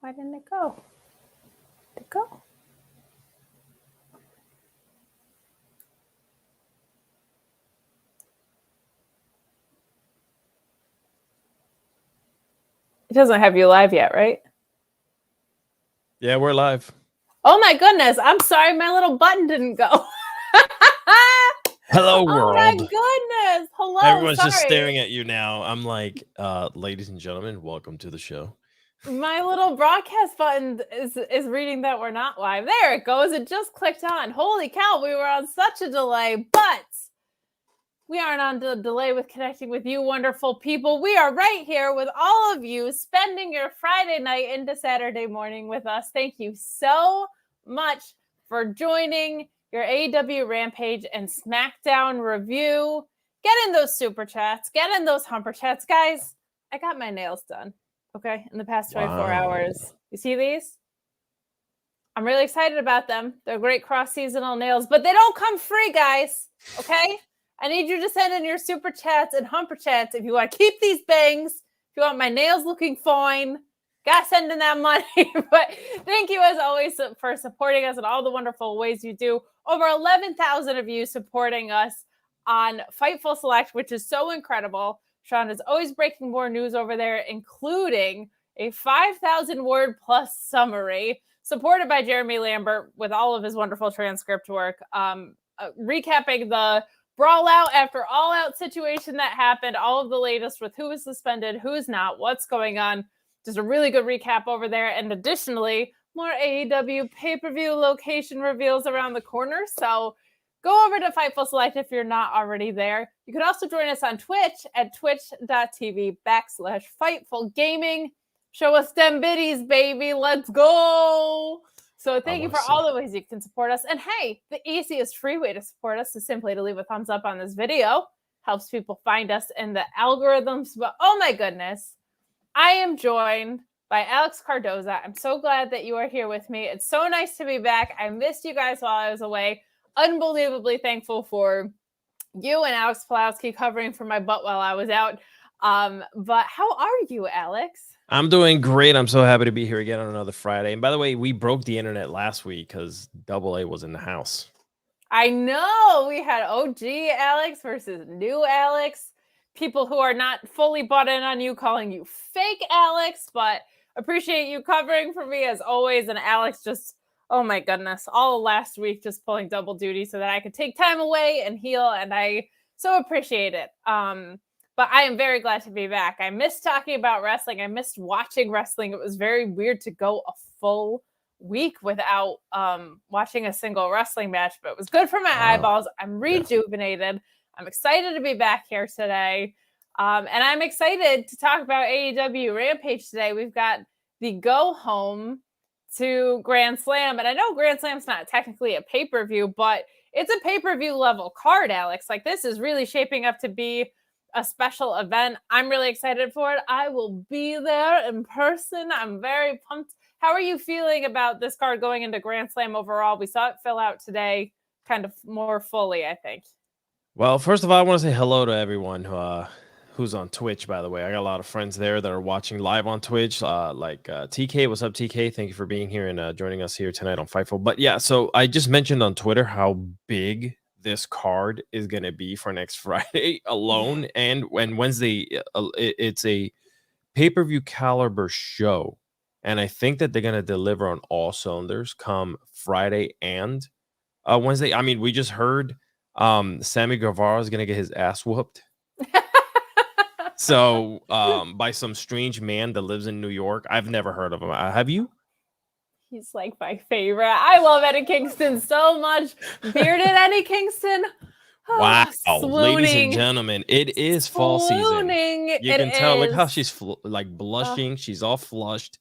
Why didn't it go? Did it go? It doesn't have you live yet, right? Yeah, we're live. Oh my goodness. I'm sorry. My little button didn't go. Hello, world. Oh my goodness. Hello. Everyone's just staring at you now. I'm like, ladies and gentlemen, welcome to the show. My little broadcast button is reading that we're not live. There it goes. It just clicked on. Holy cow. We were on such a delay, but we aren't on the delay with connecting with you wonderful people. We are right here with all of you, spending your Friday night into Saturday morning with us. Thank you so much for joining your AEW Rampage and Smackdown review. Get in those super chats. Get in those humper chats. Guys, I got my nails done, okay, in the past 24 hours. You see these? I'm really excited about them. They're great cross-seasonal nails, but they don't come free, guys, okay? I need you to send in your super chats and humper chats if you want to keep these bangs, if you want my nails looking fine. Gotta send in that money. But thank you, as always, for supporting us in all the wonderful ways you do. Over 11,000 of you supporting us on Fightful Select, which is so incredible. Sean is always breaking more news over there, including a 5,000-word plus summary supported by Jeremy Lambert with all of his wonderful transcript work, recapping the brawl out after all out situation that happened, all of the latest with who is suspended, who's not, what's going on. Just a really good recap over there. And additionally, more AEW pay-per-view location reveals around the corner. So go over to Fightful Select if you're not already there. You can also join us on Twitch at twitch.tv/Fightful Gaming. Show us them biddies, baby. Let's go. So thank you for all the ways you can support us. And hey, the easiest free way to support us is simply to leave a thumbs up on this video. Helps people find us in the algorithms. But oh my goodness, I am joined by Alex Cardoza. I'm so glad that you are here with me. It's so nice to be back. I missed you guys while I was away. Unbelievably thankful for you and Alex Pulowski covering for my butt while I was out. But how are you, Alex? I'm doing great. I'm so happy to be here again on another Friday. And by the way, we broke the internet last week because Double A was in the house. I know. We had OG Alex versus new Alex. People who are not fully bought in on you calling you fake Alex, but appreciate you covering for me as always. And Alex just, oh my goodness, all last week just pulling double duty so that I could take time away and heal. And I so appreciate it. But I am very glad to be back. I missed talking about wrestling. I missed watching wrestling. It was very weird to go a full week without watching a single wrestling match, but it was good for my eyeballs. I'm rejuvenated. I'm excited to be back here today. And I'm excited to talk about AEW Rampage today. We've got the go home to Grand Slam. And I know Grand Slam's not technically a pay-per-view, but it's a pay-per-view level card, Alex. Like, this is really shaping up to be a special event. I'm really excited for it. I will be there in person. I'm very pumped. How are you feeling about this card going into Grand Slam overall? We saw it fill out today kind of more fully, I think. Well, first of all, I want to say hello to everyone who's on Twitch, by the way. I got a lot of friends there that are watching live on Twitch, like TK. What's up, TK? Thank you for being here and joining us here tonight on Fightful. But yeah, so I just mentioned on Twitter how big this card is going to be for next Friday alone. And when Wednesday, it's a pay-per-view caliber show. And I think that they're going to deliver on all cylinders come Friday and Wednesday. I mean, we just heard Sammy Guevara is going to get his ass whooped. So by some strange man that lives in New York. I've never heard of him. Have you? He's like my favorite. I love Eddie Kingston so much. Bearded Eddie Kingston. Oh, wow. Swooning. Ladies and gentlemen, it is fall season. You can tell, like how she's like blushing. She's all flushed.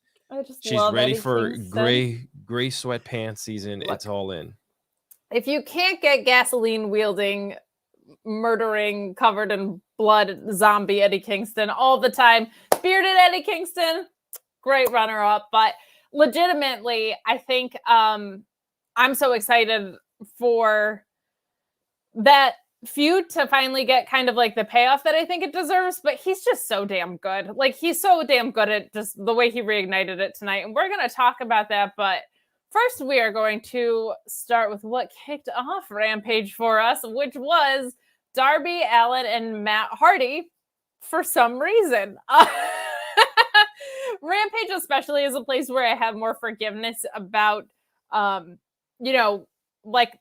She's ready for gray sweatpants season. Look, it's all in. If you can't get gasoline wielding, murdering, covered in blood zombie Eddie Kingston all the time, bearded Eddie Kingston, great runner up. But legitimately, I think I'm so excited for that feud to finally get kind of like the payoff that I think it deserves, but he's just so damn good. Like, he's so damn good at just the way he reignited it tonight. And we're going to talk about that. But first, we are going to start with what kicked off Rampage for us, which was Darby, Allin, and Matt Hardy for some reason. Rampage especially is a place where I have more forgiveness about, like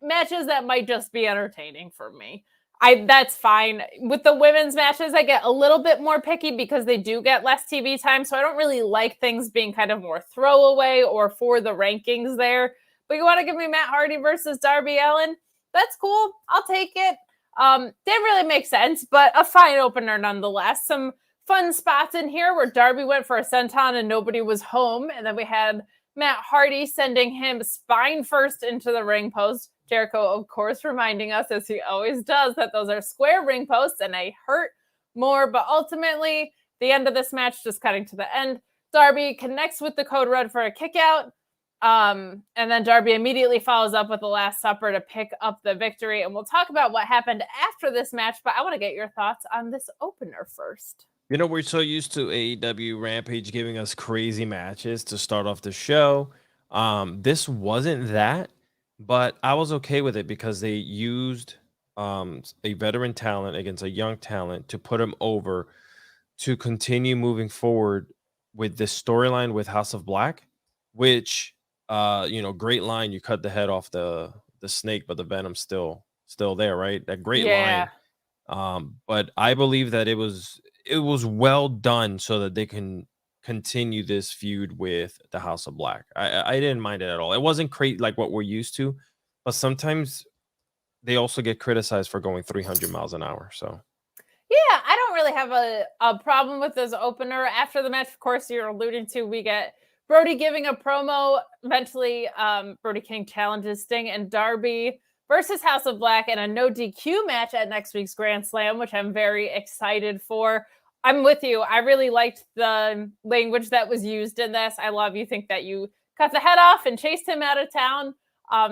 matches that might just be entertaining for me. That's fine. With the women's matches, I get a little bit more picky because they do get less TV time. So I don't really like things being kind of more throwaway or for the rankings there. But you want to give me Matt Hardy versus Darby Allin? That's cool. I'll take it. Didn't really make sense, but a fine opener nonetheless. Some fun spots in here where Darby went for a senton and nobody was home. And then we had Matt Hardy sending him spine first into the ring post. Jericho, of course, reminding us, as he always does, that those are square ring posts and they hurt more. But ultimately, the end of this match, just cutting to the end, Darby connects with the Code Red for a kick out. And then Darby immediately follows up with the Last Supper to pick up the victory. And we'll talk about what happened after this match, but I want to get your thoughts on this opener first. You know, we're so used to AEW Rampage giving us crazy matches to start off the show. This wasn't that, but I was okay with it because they used a veteran talent against a young talent to put him over to continue moving forward with this storyline with House of Black, which, great line. You cut the head off the snake, but the venom's still there, right? That great line. But I believe that it was well done so that they can continue this feud with the House of Black. I didn't mind it at all. It wasn't crazy like what we're used to, but sometimes they also get criticized for going 300 miles an hour. So yeah, I don't really have a problem with this opener. After the match, of course, you're alluding to, we get Brody giving a promo. Eventually, Brody King challenges Sting and Darby versus House of Black in a no DQ match at next week's Grand Slam, which I'm very excited for. I'm with you. I really liked the language that was used in this. I love you think that you cut the head off and chased him out of town.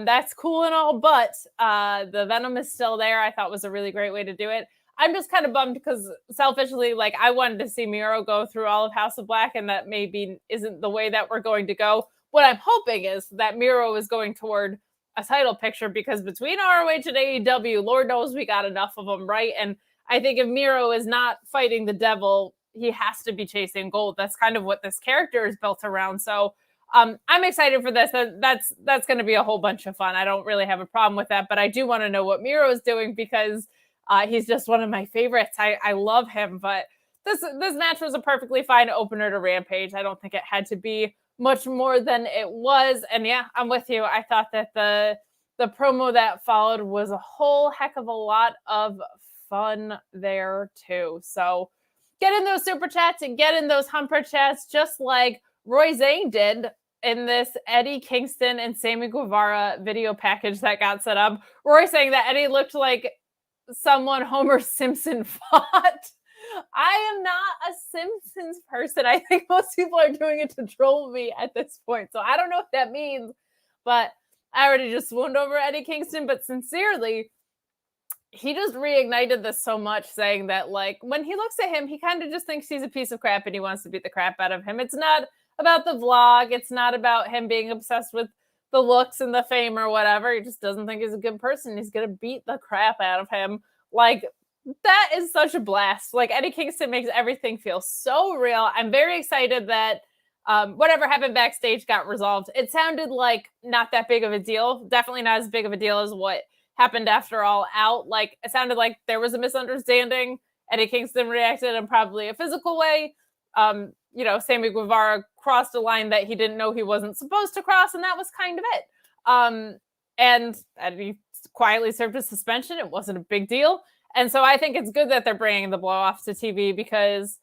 That's cool and all, but the venom is still there. I thought was a really great way to do it. I'm just kind of bummed because selfishly, like, I wanted to see Miro go through all of House of Black, and that maybe isn't the way that we're going to go. What I'm hoping is that Miro is going toward a title picture, because between ROH and AEW, Lord knows we got enough of them, right? And I think if Miro is not fighting the devil, he has to be chasing gold. That's kind of what this character is built around. So I'm excited for this. That's going to be a whole bunch of fun. I don't really have a problem with that, but I do want to know what Miro is doing because he's just one of my favorites. I love him, but this match was a perfectly fine opener to Rampage. I don't think it had to be much more than it was. And yeah, I'm with you. I thought that the promo that followed was a whole heck of a lot of fun there too. So get in those super chats and get in those humper chats, just like Roy Zane did in this Eddie Kingston and Sammy Guevara video package that got set up. Roy saying that Eddie looked like someone Homer Simpson fought. I am not a Simpsons person. I think most people are doing it to troll me at this point. So I don't know what that means, but I already just swooned over Eddie Kingston. But sincerely, he just reignited this so much, saying that, like, when he looks at him, he kind of just thinks he's a piece of crap and he wants to beat the crap out of him. It's not about the vlog. It's not about him being obsessed with the looks and the fame or whatever. He just doesn't think he's a good person. He's going to beat the crap out of him. Like, that is such a blast. Like, Eddie Kingston makes everything feel so real. I'm very excited that whatever happened backstage got resolved. It sounded like not that big of a deal. Definitely not as big of a deal as what happened after All Out. Like, it sounded like there was a misunderstanding. Eddie Kingston reacted in probably a physical way. Sammy Guevara crossed a line that he didn't know he wasn't supposed to cross, and that was kind of it. And Eddie quietly served a suspension. It wasn't a big deal. And so I think it's good that they're bringing the blow-offs to TV because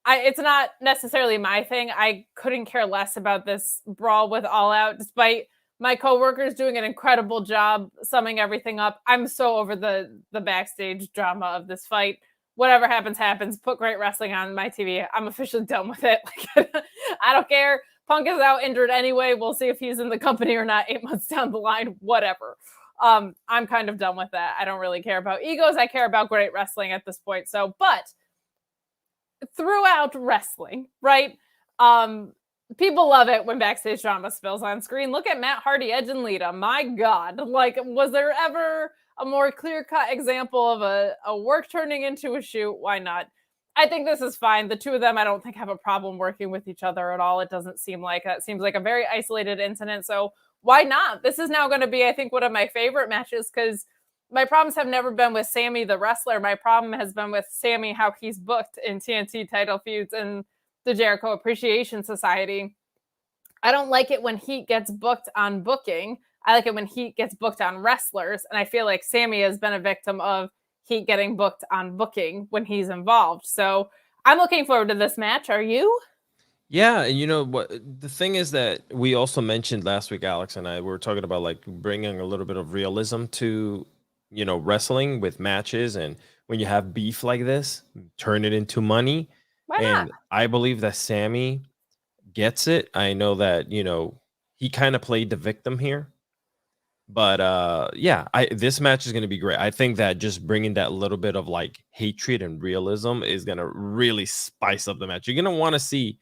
it's not necessarily my thing. I couldn't care less about this brawl with All Out, despite my coworkers doing an incredible job summing everything up. I'm so over the backstage drama of this fight. Whatever happens, happens. Put great wrestling on my TV. I'm officially done with it. Like, I don't care. Punk is out injured anyway. We'll see if he's in the company or not 8 months down the line. Whatever. I'm kind of done with that. I don't really care about egos. I care about great wrestling at this point. So, but throughout wrestling, right? People love it when backstage drama spills on screen. Look at Matt Hardy, Edge, and Lita. My God. Like, was there ever a more clear-cut example of a work turning into a shoot? Why not? I think this is fine. The two of them, I don't think, have a problem working with each other at all. It doesn't seem like that. It seems like a very isolated incident. So why not? This is now going to be, I think, one of my favorite matches, because my problems have never been with Sammy, the wrestler. My problem has been with Sammy, how he's booked in TNT title feuds and the Jericho Appreciation Society. I don't like it when Heat gets booked on booking. I like it when Heat gets booked on wrestlers. And I feel like Sammy has been a victim of Heat getting booked on booking when he's involved. So I'm looking forward to this match. Are you? Yeah, and you know what? The thing is that we also mentioned last week, Alex and I, we were talking about like bringing a little bit of realism to, wrestling with matches, and when you have beef like this, turn it into money. Why And not? I believe that Sammy gets it. I know that, he kind of played the victim here. But yeah, this match is going to be great. I think that just bringing that little bit of like hatred and realism is going to really spice up the match. You're going to want to see,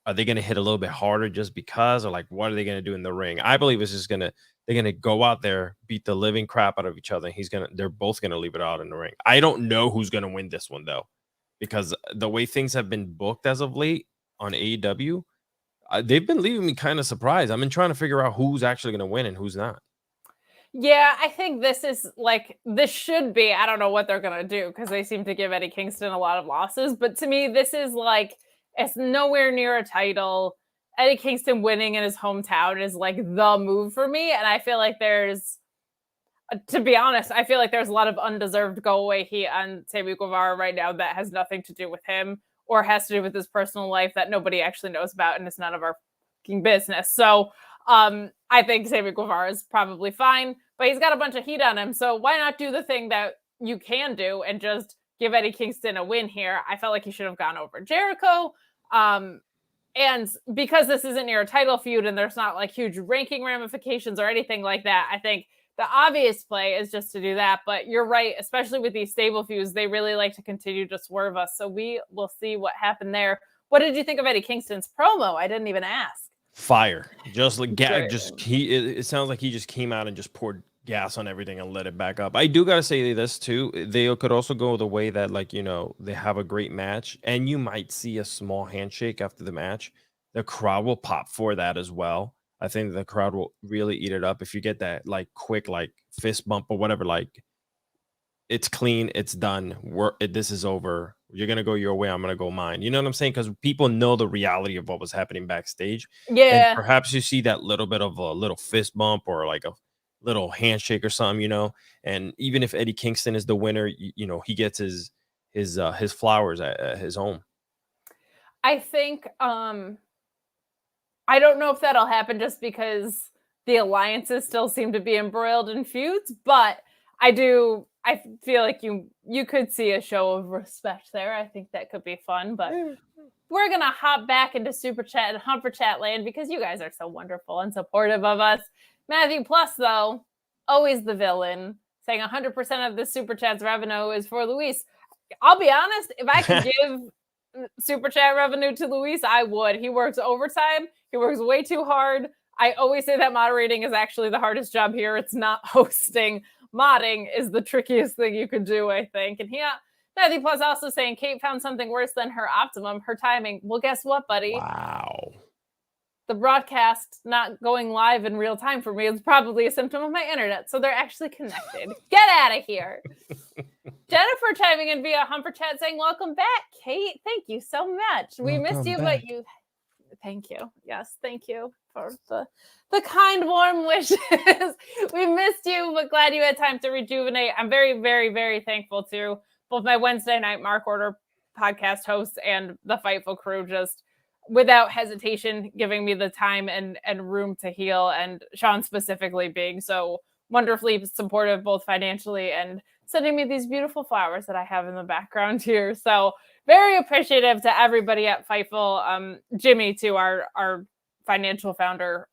are they going to hit a little bit harder just because, or like what are they going to do in the ring? I believe it's just they're going to go out there, beat the living crap out of each other. They're both going to leave it out in the ring. I don't know who's going to win this one though, because the way things have been booked as of late on AEW, they've been leaving me kind of surprised. I've been trying to figure out who's actually going to win and who's not. Yeah, I think this should be, I don't know what they're going to do, because they seem to give Eddie Kingston a lot of losses. But to me, this is like, it's nowhere near a title. Eddie Kingston winning in his hometown is like the move for me. And I feel like to be honest, I feel like there's a lot of undeserved go away heat on Sammy Guevara right now that has nothing to do with him or has to do with his personal life that nobody actually knows about, and it's none of our fucking business. So I think Sammy Guevara is probably fine, but he's got a bunch of heat on him. So why not do the thing that you can do and just give Eddie Kingston a win here? I felt like he should have gone over Jericho. And because this isn't near a title feud and there's not like huge ranking ramifications or anything like that, I think the obvious play is just to do that. But you're right, especially with these stable feuds, they really like to continue to swerve us. So we will see what happened there. What did you think of Eddie Kingston's promo? I didn't even ask. Fire. Just like it sounds like he just came out and just poured gas on everything and let it back up. I do gotta say this too. They could also go the way that, like, they have a great match and you might see a small handshake after the match. The crowd will pop for that as well. I think the crowd will really eat it up if you get that like quick like fist bump or whatever. Like, it's clean, it's done. This is over. You're gonna go your way, I'm gonna go mine. You know what I'm saying? Because people know the reality of what was happening backstage. Yeah. And perhaps you see that little bit of a little fist bump or like a little handshake or something, And even if Eddie Kingston is the winner, he gets his flowers at his home. I think I don't know if that'll happen just because the alliances still seem to be embroiled in feuds, but I feel like you could see a show of respect there. I think that could be fun, but we're going to hop back into Super Chat and Humper Chat land because you guys are so wonderful and supportive of us. Matthew Plus, though, always the villain, saying 100% of the Super Chat's revenue is for Luis. I'll be honest, if I could give Super Chat revenue to Luis, I would. He works overtime. He works way too hard. I always say that moderating is actually the hardest job here. It's not hosting. Modding is the trickiest thing you could do, I think. And Matthew Plus also saying Kate found something worse than her optimum, her timing. Well, guess what, buddy? Wow. The broadcast not going live in real time for me is probably a symptom of my internet. So they're actually connected. Get out of here. Jennifer chiming in via Humper Chat saying, welcome back, Kate. Thank you so much. We missed you, but thank you. Yes, thank you for the kind, warm wishes. We missed you, but glad you had time to rejuvenate. I'm very, very, very thankful to both my Wednesday night Mark Order podcast hosts and the Fightful crew, just without hesitation giving me the time and room to heal, and Sean specifically being so wonderfully supportive both financially and sending me these beautiful flowers that I have in the background here. So very appreciative to everybody at Fightful. Jimmy, to our financial founder,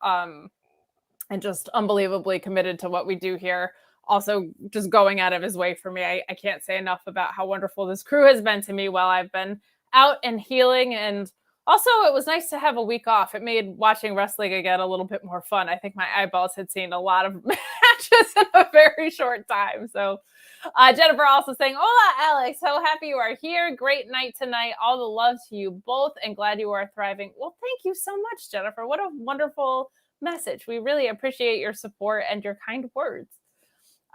and just unbelievably committed to what we do here. Also, just going out of his way for me. I can't say enough about how wonderful this crew has been to me while I've been out and healing. And also, it was nice to have a week off. It made watching wrestling again a little bit more fun. I think my eyeballs had seen a lot of matches in a very short time. So, Jennifer also saying, "Hola, Alex. So happy you are here. Great night tonight. All the love to you both, and glad you are thriving." Well, thank you so much, Jennifer. What a wonderful message. We really appreciate your support and your kind words.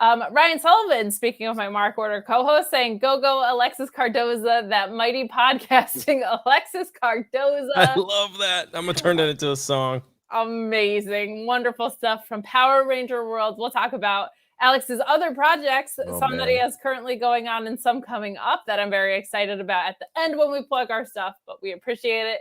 Ryan Sullivan, speaking of my Mark Order co-host, saying, "Go, Alexis Cardoza, that mighty podcasting Alexis Cardoza." I love that. I'm going to turn that into a song. Amazing. Wonderful stuff from Power Ranger World. We'll talk about Alex's other projects, some that he has currently going on and some coming up that I'm very excited about at the end when we plug our stuff, but we appreciate it.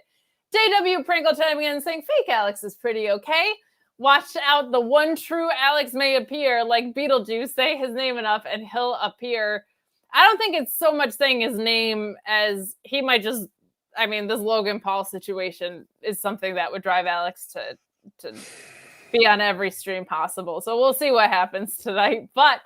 JW Pringle chiming in saying, "Fake Alex is pretty okay. Watch out, the one true Alex may appear, like Beetlejuice. Say his name enough and he'll appear." I don't think it's so much saying his name as he might just, I mean, this Logan Paul situation is something that would drive Alex to be on every stream possible. So we'll see what happens tonight. But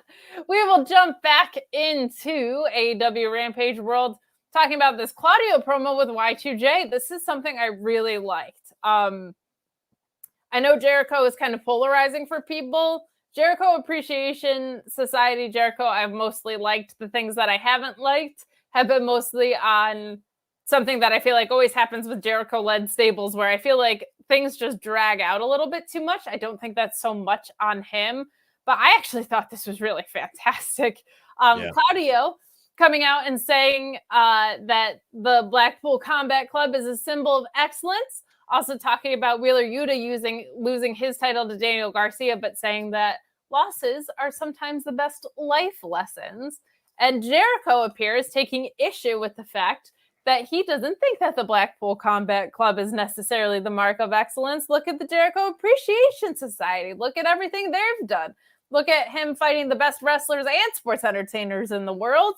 we will jump back into AEW Rampage World, talking about this Claudio promo with Y2J. This is something I really liked. I know Jericho is kind of polarizing for people. Jericho Appreciation Society, Jericho, I've mostly liked. The things that I haven't liked have been mostly on something that I feel like always happens with Jericho-led stables, where I feel like things just drag out a little bit too much. I don't think that's so much on him, but I actually thought this was really fantastic. Claudio coming out and saying that the Blackpool Combat Club is a symbol of excellence. Also talking about Wheeler Yuta losing his title to Daniel Garcia, but saying that losses are sometimes the best life lessons. And Jericho appears taking issue with the fact that he doesn't think that the Blackpool Combat Club is necessarily the mark of excellence. Look at the Jericho Appreciation Society. Look at everything they've done. Look at him fighting the best wrestlers and sports entertainers in the world.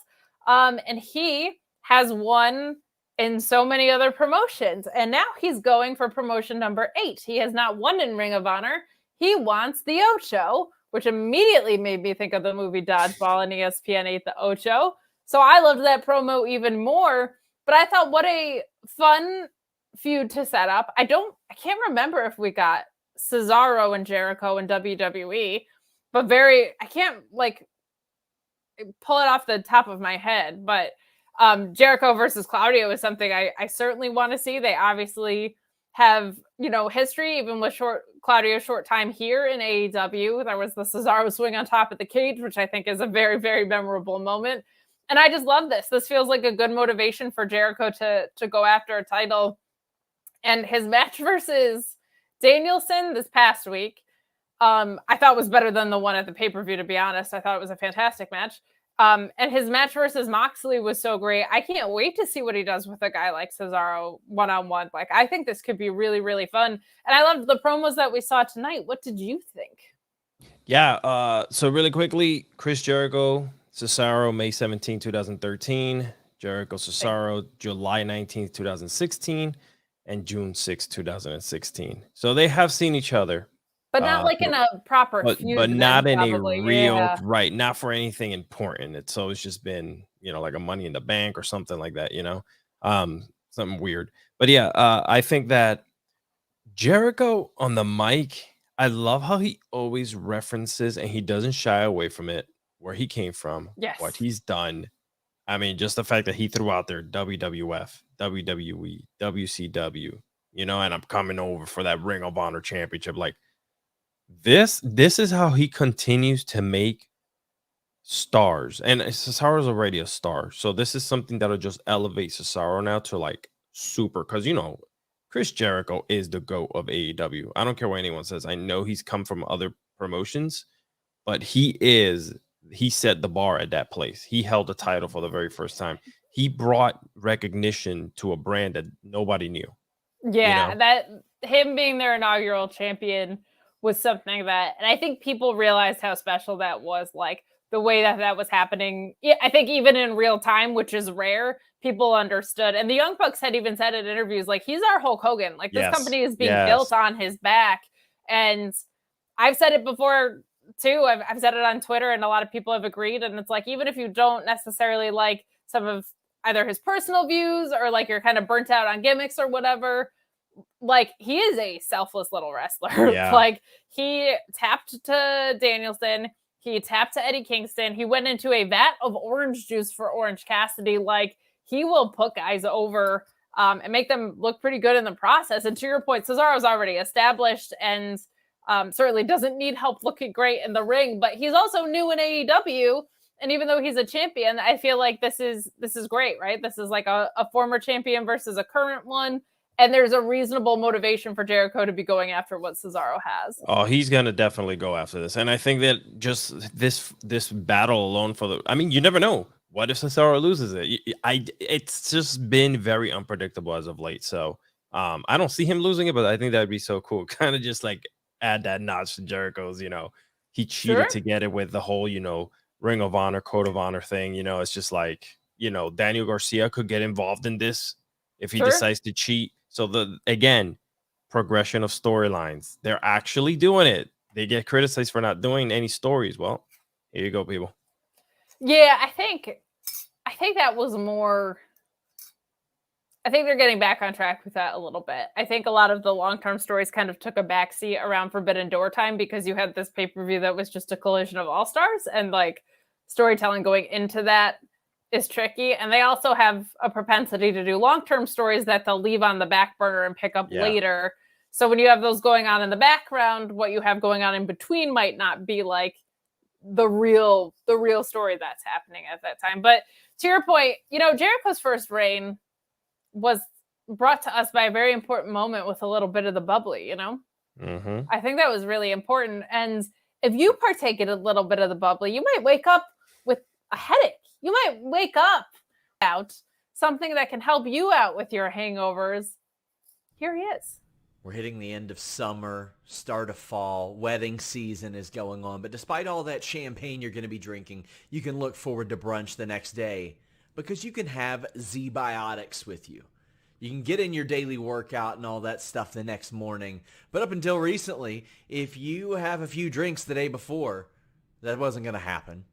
And he has won in so many other promotions. And now he's going for promotion number 8. He has not won in Ring of Honor. He wants the Ocho, which immediately made me think of the movie Dodgeball and ESPN 8, the Ocho. So I loved that promo even more. But I thought, what a fun feud to set up. I can't remember if we got Cesaro and Jericho in WWE, but I can't pull it off the top of my head, but Jericho versus Claudio is something I certainly want to see. They obviously have, history, even with Claudio's short time here in AEW. There was the Cesaro swing on top of the cage, which I think is a very, very memorable moment. And I just love this. This feels like a good motivation for Jericho to go after a title. And his match versus Danielson this past week, I thought was better than the one at the pay-per-view, to be honest. I thought it was a fantastic match. And his match versus Moxley was so great. I can't wait to see what he does with a guy like Cesaro one-on-one. I think this could be really, really fun. And I loved the promos that we saw tonight. What did you think? Yeah. So really quickly, Chris Jericho, Cesaro, May 17, 2013. Jericho, Cesaro, July 19th, 2016. And June 6th, 2016. So they have seen each other. But not in a proper feud. But not in a real, right, not for anything important. It's always just been, like a Money in the Bank or something like that, something weird. But yeah, I think that Jericho on the mic, I love how he always references, and he doesn't shy away from it, where he came from, what he's done. I mean, just the fact that he threw out there WWF, WWE, WCW, and I'm coming over for that Ring of Honor championship. This is how he continues to make stars. And Cesaro's already a star. So this is something that'll just elevate Cesaro now to super, because Chris Jericho is the GOAT of AEW. I don't care what anyone says. I know he's come from other promotions, but he set the bar at that place. He held the title for the very first time. He brought recognition to a brand that nobody knew. Yeah, that him being their inaugural champion was something that, and I think people realized how special that was, the way that was happening. I think even in real time, which is rare, people understood. And the Young Bucks had even said in interviews, he's our Hulk Hogan. This company is being built on his back. And I've said it before too. I've said it on Twitter, and a lot of people have agreed. And it's like, even if you don't necessarily like some of either his personal views or like you're kind of burnt out on gimmicks or whatever, like he is a selfless little wrestler. Yeah. Like he tapped to Danielson, he tapped to Eddie Kingston, he went into a vat of orange juice for Orange Cassidy. Like he will put guys over and make them look pretty good in the process. And to your point, Cesaro's already established and certainly doesn't need help looking great in the ring, but he's also new in AEW. And even though he's a champion, I feel like this is great, right? This is like a former champion versus a current one. And there's a reasonable motivation for Jericho to be going after what Cesaro has. Oh, he's gonna definitely go after this, and I think that just this battle alone you never know. What if Cesaro loses it? It's just been very unpredictable as of late. So I don't see him losing it, but I think that'd be so cool. Kind of just like add that notch to Jericho's. He cheated to get it with the whole Ring of Honor, Code of Honor thing. It's just like Daniel Garcia could get involved in this if he decides to cheat. So again, progression of storylines. They're actually doing it. They get criticized for not doing any stories. Well, here you go, people. Yeah, I think that was more. I think they're getting back on track with that a little bit. I think a lot of the long-term stories kind of took a backseat around Forbidden Door time because you had this pay-per-view that was just a collision of all-stars, and like storytelling going into that is tricky. And they also have a propensity to do long-term stories that they'll leave on the back burner and pick up later. So when you have those going on in the background, what you have going on in between might not be like the real story that's happening at that time. But to your point, Jericho's first reign was brought to us by a very important moment with a little bit of the bubbly, Mm-hmm. I think that was really important. And if you partake in a little bit of the bubbly, you might wake up with a headache. You might wake up out something that can help you out with your hangovers. Here he is. We're hitting the end of summer, start of fall, wedding season is going on. But despite all that champagne you're going to be drinking, you can look forward to brunch the next day because you can have Z-Biotics with you. You can get in your daily workout and all that stuff the next morning. But up until recently, if you have a few drinks the day before, that wasn't going to happen.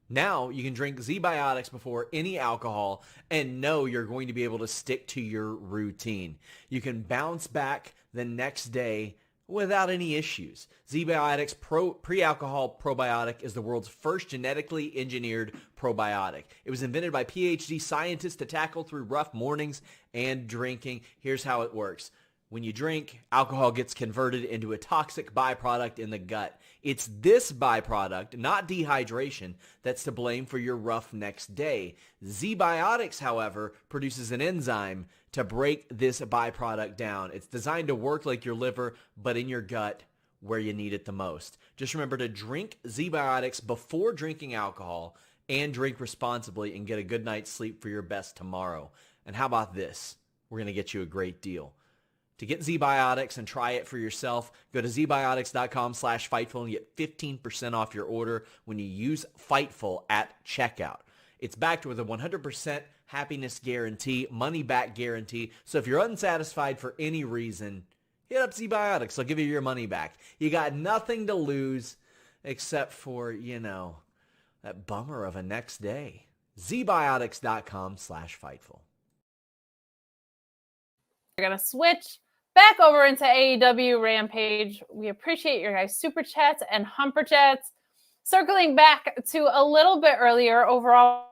Now you can drink Z-Biotics before any alcohol and know you're going to be able to stick to your routine. You can bounce back the next day without any issues. Z-Biotics pre-alcohol probiotic is the world's first genetically engineered probiotic. It was invented by PhD scientists to tackle through rough mornings and drinking. Here's how it works. When you drink, alcohol gets converted into a toxic byproduct in the gut. It's this byproduct, not dehydration, that's to blame for your rough next day. Z-Biotics, however, produces an enzyme to break this byproduct down. It's designed to work like your liver, but in your gut where you need it the most. Just remember to drink Z-Biotics before drinking alcohol and drink responsibly and get a good night's sleep for your best tomorrow. And how about this? We're going to get you a great deal. To get Z-Biotics and try it for yourself, go to zbiotics.com/Fightful and get 15% off your order when you use Fightful at checkout. It's backed with a 100% happiness guarantee, money-back guarantee. So if you're unsatisfied for any reason, hit up Z-Biotics. They'll give you your money back. You got nothing to lose except for, that bummer of a next day. zbiotics.com/Fightful. We're going to switch back over into AEW Rampage. We appreciate your guys' super chats and humper chats. Circling back to a little bit earlier, overall.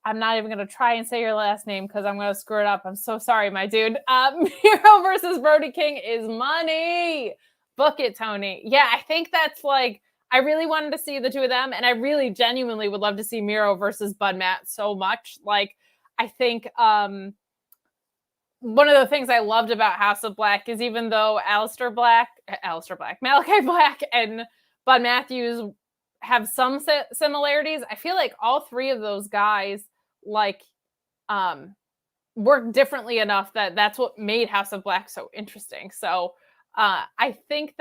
I'm not even going to try and say your last name because I'm going to screw it up. I'm so sorry, my dude. Miro versus Brody King is money. Book it, Tony. Yeah, I think that's like, I really wanted to see the two of them, and I really genuinely would love to see Miro versus Bud Matt so much. Like, I think one of the things I loved about House of Black is even though Malachi Black and Bud Matthews have some similarities, I feel like all three of those guys work differently enough that that's what made House of Black so interesting. So I think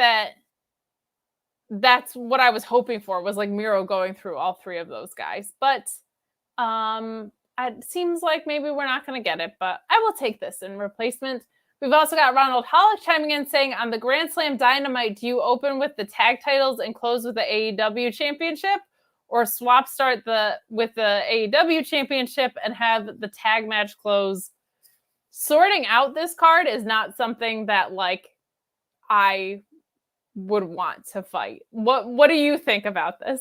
that's what I was hoping for, was like Miro going through all three of those guys. But I it seems like maybe we're not going to get it, but I will take this in replacement. We've also got Ronald Hollick chiming in saying, on the Grand Slam Dynamite, do you open with the tag titles and close with the AEW Championship? Or swap start with the AEW Championship and have the tag match close? Sorting out this card is not something that, like, I would want to fight. What do you think about this?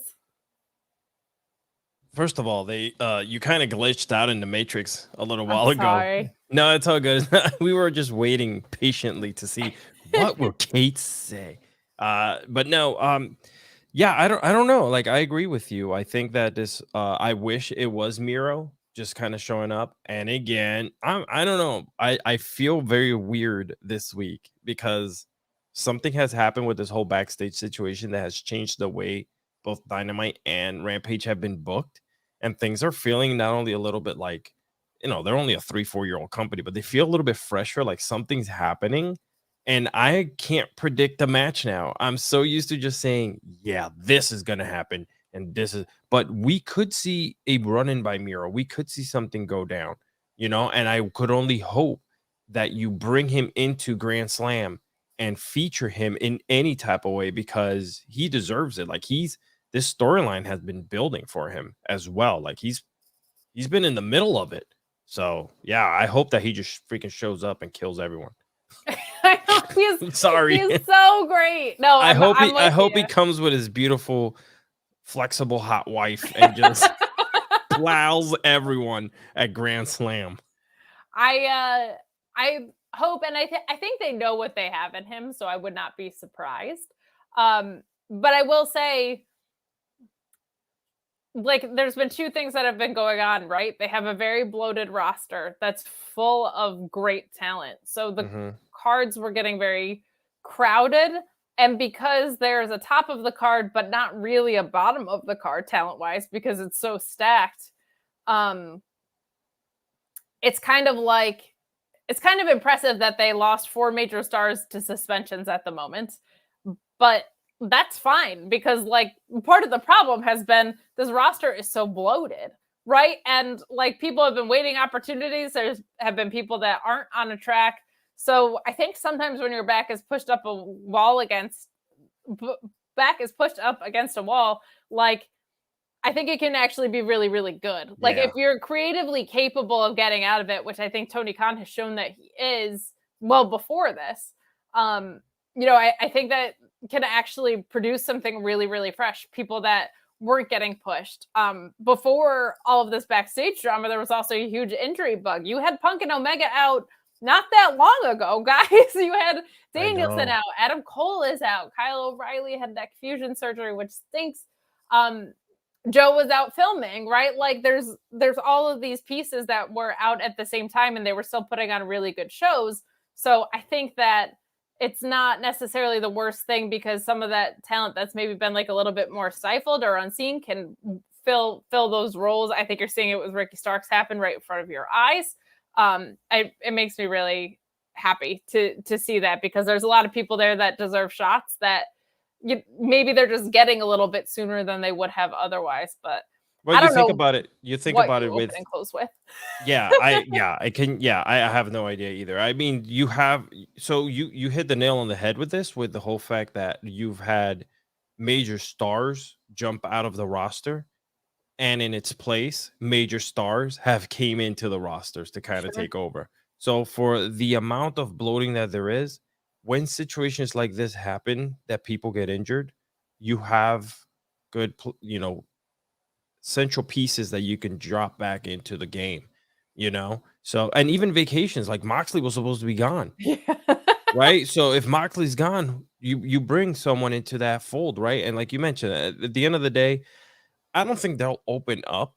First of all, they you kind of glitched out in the Matrix a little while ago. Sorry. No, it's all good. We were just waiting patiently to see what will Kate say. But no, yeah, I don't know. Like, I agree with you. I think that this I wish it was Miro just kind of showing up. And again, I don't know. I feel very weird this week because something has happened with this whole backstage situation that has changed the way both Dynamite and Rampage have been booked. And things are feeling not only a little bit like, you know, they're only a 3-4-year-old company, but they feel a little bit fresher, like something's happening. And I can't predict a match now. I'm so used to just saying, yeah, this is going to happen. And this is, but we could see a run-in by Miro. We could see something go down, you know, and I could only hope that you bring him into Grand Slam and feature him in any type of way because he deserves it. Like this storyline has been building for him as well. Like he's been in the middle of it. So yeah, I hope that he just freaking shows up and kills everyone. I know Sorry. He's so great. No, I hope he comes with his beautiful, flexible hot wife and just plows everyone at Grand Slam. I hope, and I think they know what they have in him, so I would not be surprised. But I will say, like, there's been two things that have been going on, right? They have a very bloated roster that's full of great talent. So the cards were getting very crowded. And because there's a top of the card, but not really a bottom of the card talent-wise, because it's so stacked, it's kind of impressive that they lost 4 major stars to suspensions at the moment. But that's fine because, like, part of the problem has been this roster is so bloated, right? And, like, people have been waiting opportunities. There's have been people that aren't on a track. So I think sometimes when your back is pushed up against a wall, like, I think it can actually be really, really good. Like, if you're creatively capable of getting out of it, which I think Tony Khan has shown that he is well before this, you know, I think that can actually produce something really, really fresh. People that weren't getting pushed. Before all of this backstage drama, there was also a huge injury bug. You had Punk and Omega out not that long ago, guys. You had Danielson out. Adam Cole is out. Kyle O'Reilly had neck fusion surgery, which stinks. Joe was out filming, right? Like there's all of these pieces that were out at the same time and they were still putting on really good shows. So I think that it's not necessarily the worst thing because some of that talent that's maybe been like a little bit more stifled or unseen can fill those roles. I think you're seeing it with Ricky Starks happen right in front of your eyes. It makes me really happy to see that because there's a lot of people there that deserve shots that maybe they're just getting a little bit sooner than they would have otherwise. But well, I don't you think know about it. You think what about you it open with and close with. I have no idea either. I mean, you hit the nail on the head with this, with the whole fact that you've had major stars jump out of the roster, and in its place, major stars have came into the rosters to kind of take over. So for the amount of bloating that there is, when situations like this happen, that people get injured, you have good, central pieces that you can drop back into the game, So, and even vacations, like Moxley was supposed to be gone, right? So if Moxley's gone, you bring someone into that fold, right? And like you mentioned, at the end of the day, I don't think they'll open up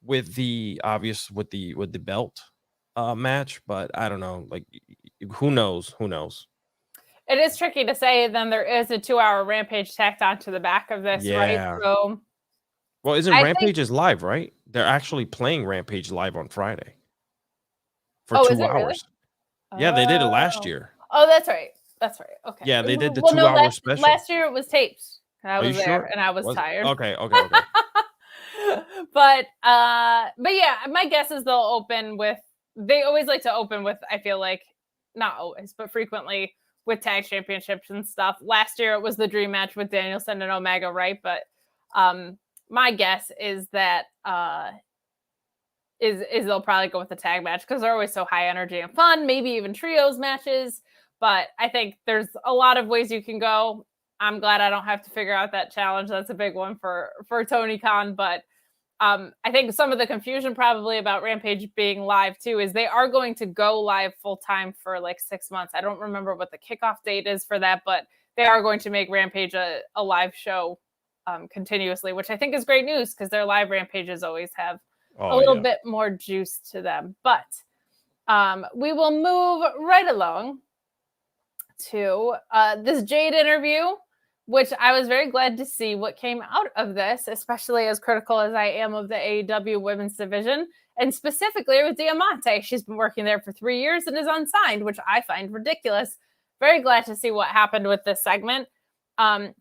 with the obvious with the belt match, but I don't know. Like, who knows? Who knows? It is tricky to say. Then there is a 2-hour Rampage tacked onto the back of this, right? So, well, isn't Rampage is live, right? They're actually playing Rampage live on Friday for 2 hours. Really? Yeah, they did it last year. Oh, that's right. That's right. Okay. Yeah, they did the 2-hour special. Last year it was taped. I was there, sure? And I was tired. Okay. But yeah, my guess is they'll open with. They always like to open with. I feel like not always, but frequently with tag championships and stuff. Last year it was the dream match with Danielson and Omega, right? But my guess is that is they'll probably go with the tag match because they're always so high energy and fun. Maybe even trios matches. But I think there's a lot of ways you can go. I'm glad I don't have to figure out that challenge. That's a big one for Tony Khan. But I think some of the confusion probably about Rampage being live too is they are going to go live full time for like 6 months. I don't remember what the kickoff date is for that, but they are going to make Rampage a live show continuously, which I think is great news because their live Rampages always have a little bit more juice to them. But we will move right along to this Jade interview, which I was very glad to see what came out of this, especially as critical as I am of the AEW women's division, and specifically with Diamante. She's been working there for 3 years and is unsigned, which I find ridiculous. Very glad to see what happened with this segment.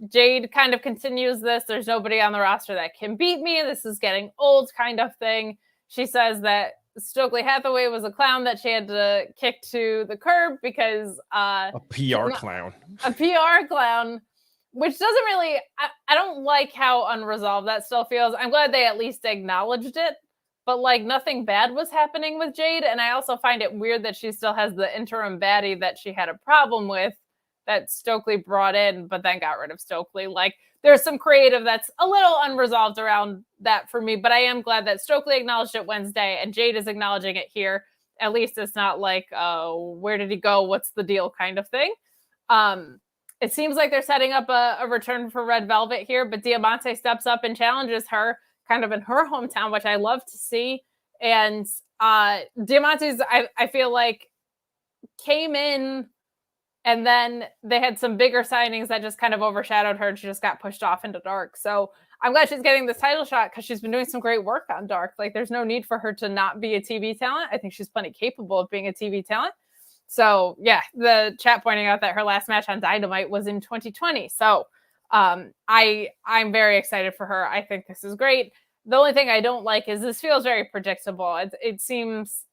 Jade kind of continues this. There's nobody on the roster that can beat me. This is getting old kind of thing. She says that Stokely Hathaway was a clown that she had to kick to the curb because a PR clown. A PR clown, which doesn't really, I don't like how unresolved that still feels. I'm glad they at least acknowledged it, but like nothing bad was happening with Jade. And I also find it weird that she still has the interim baddie that she had a problem with that Stokely brought in, but then got rid of Stokely. Like there's some creative that's a little unresolved around that for me, but I am glad that Stokely acknowledged it Wednesday and Jade is acknowledging it here. At least it's not like, where did he go? What's the deal kind of thing. It seems like they're setting up a return for Red Velvet here, but Diamante steps up and challenges her kind of in her hometown, which I love to see. And Diamante's, I feel like, came in and then they had some bigger signings that just kind of overshadowed her and she just got pushed off into Dark. So I'm glad she's getting this title shot because she's been doing some great work on Dark. Like there's no need for her to not be a TV talent. I think she's plenty capable of being a TV talent. So yeah, the chat pointing out that her last match on Dynamite was in 2020. So I'm very excited for her. I think this is great. The only thing I don't like is this feels very predictable. It seems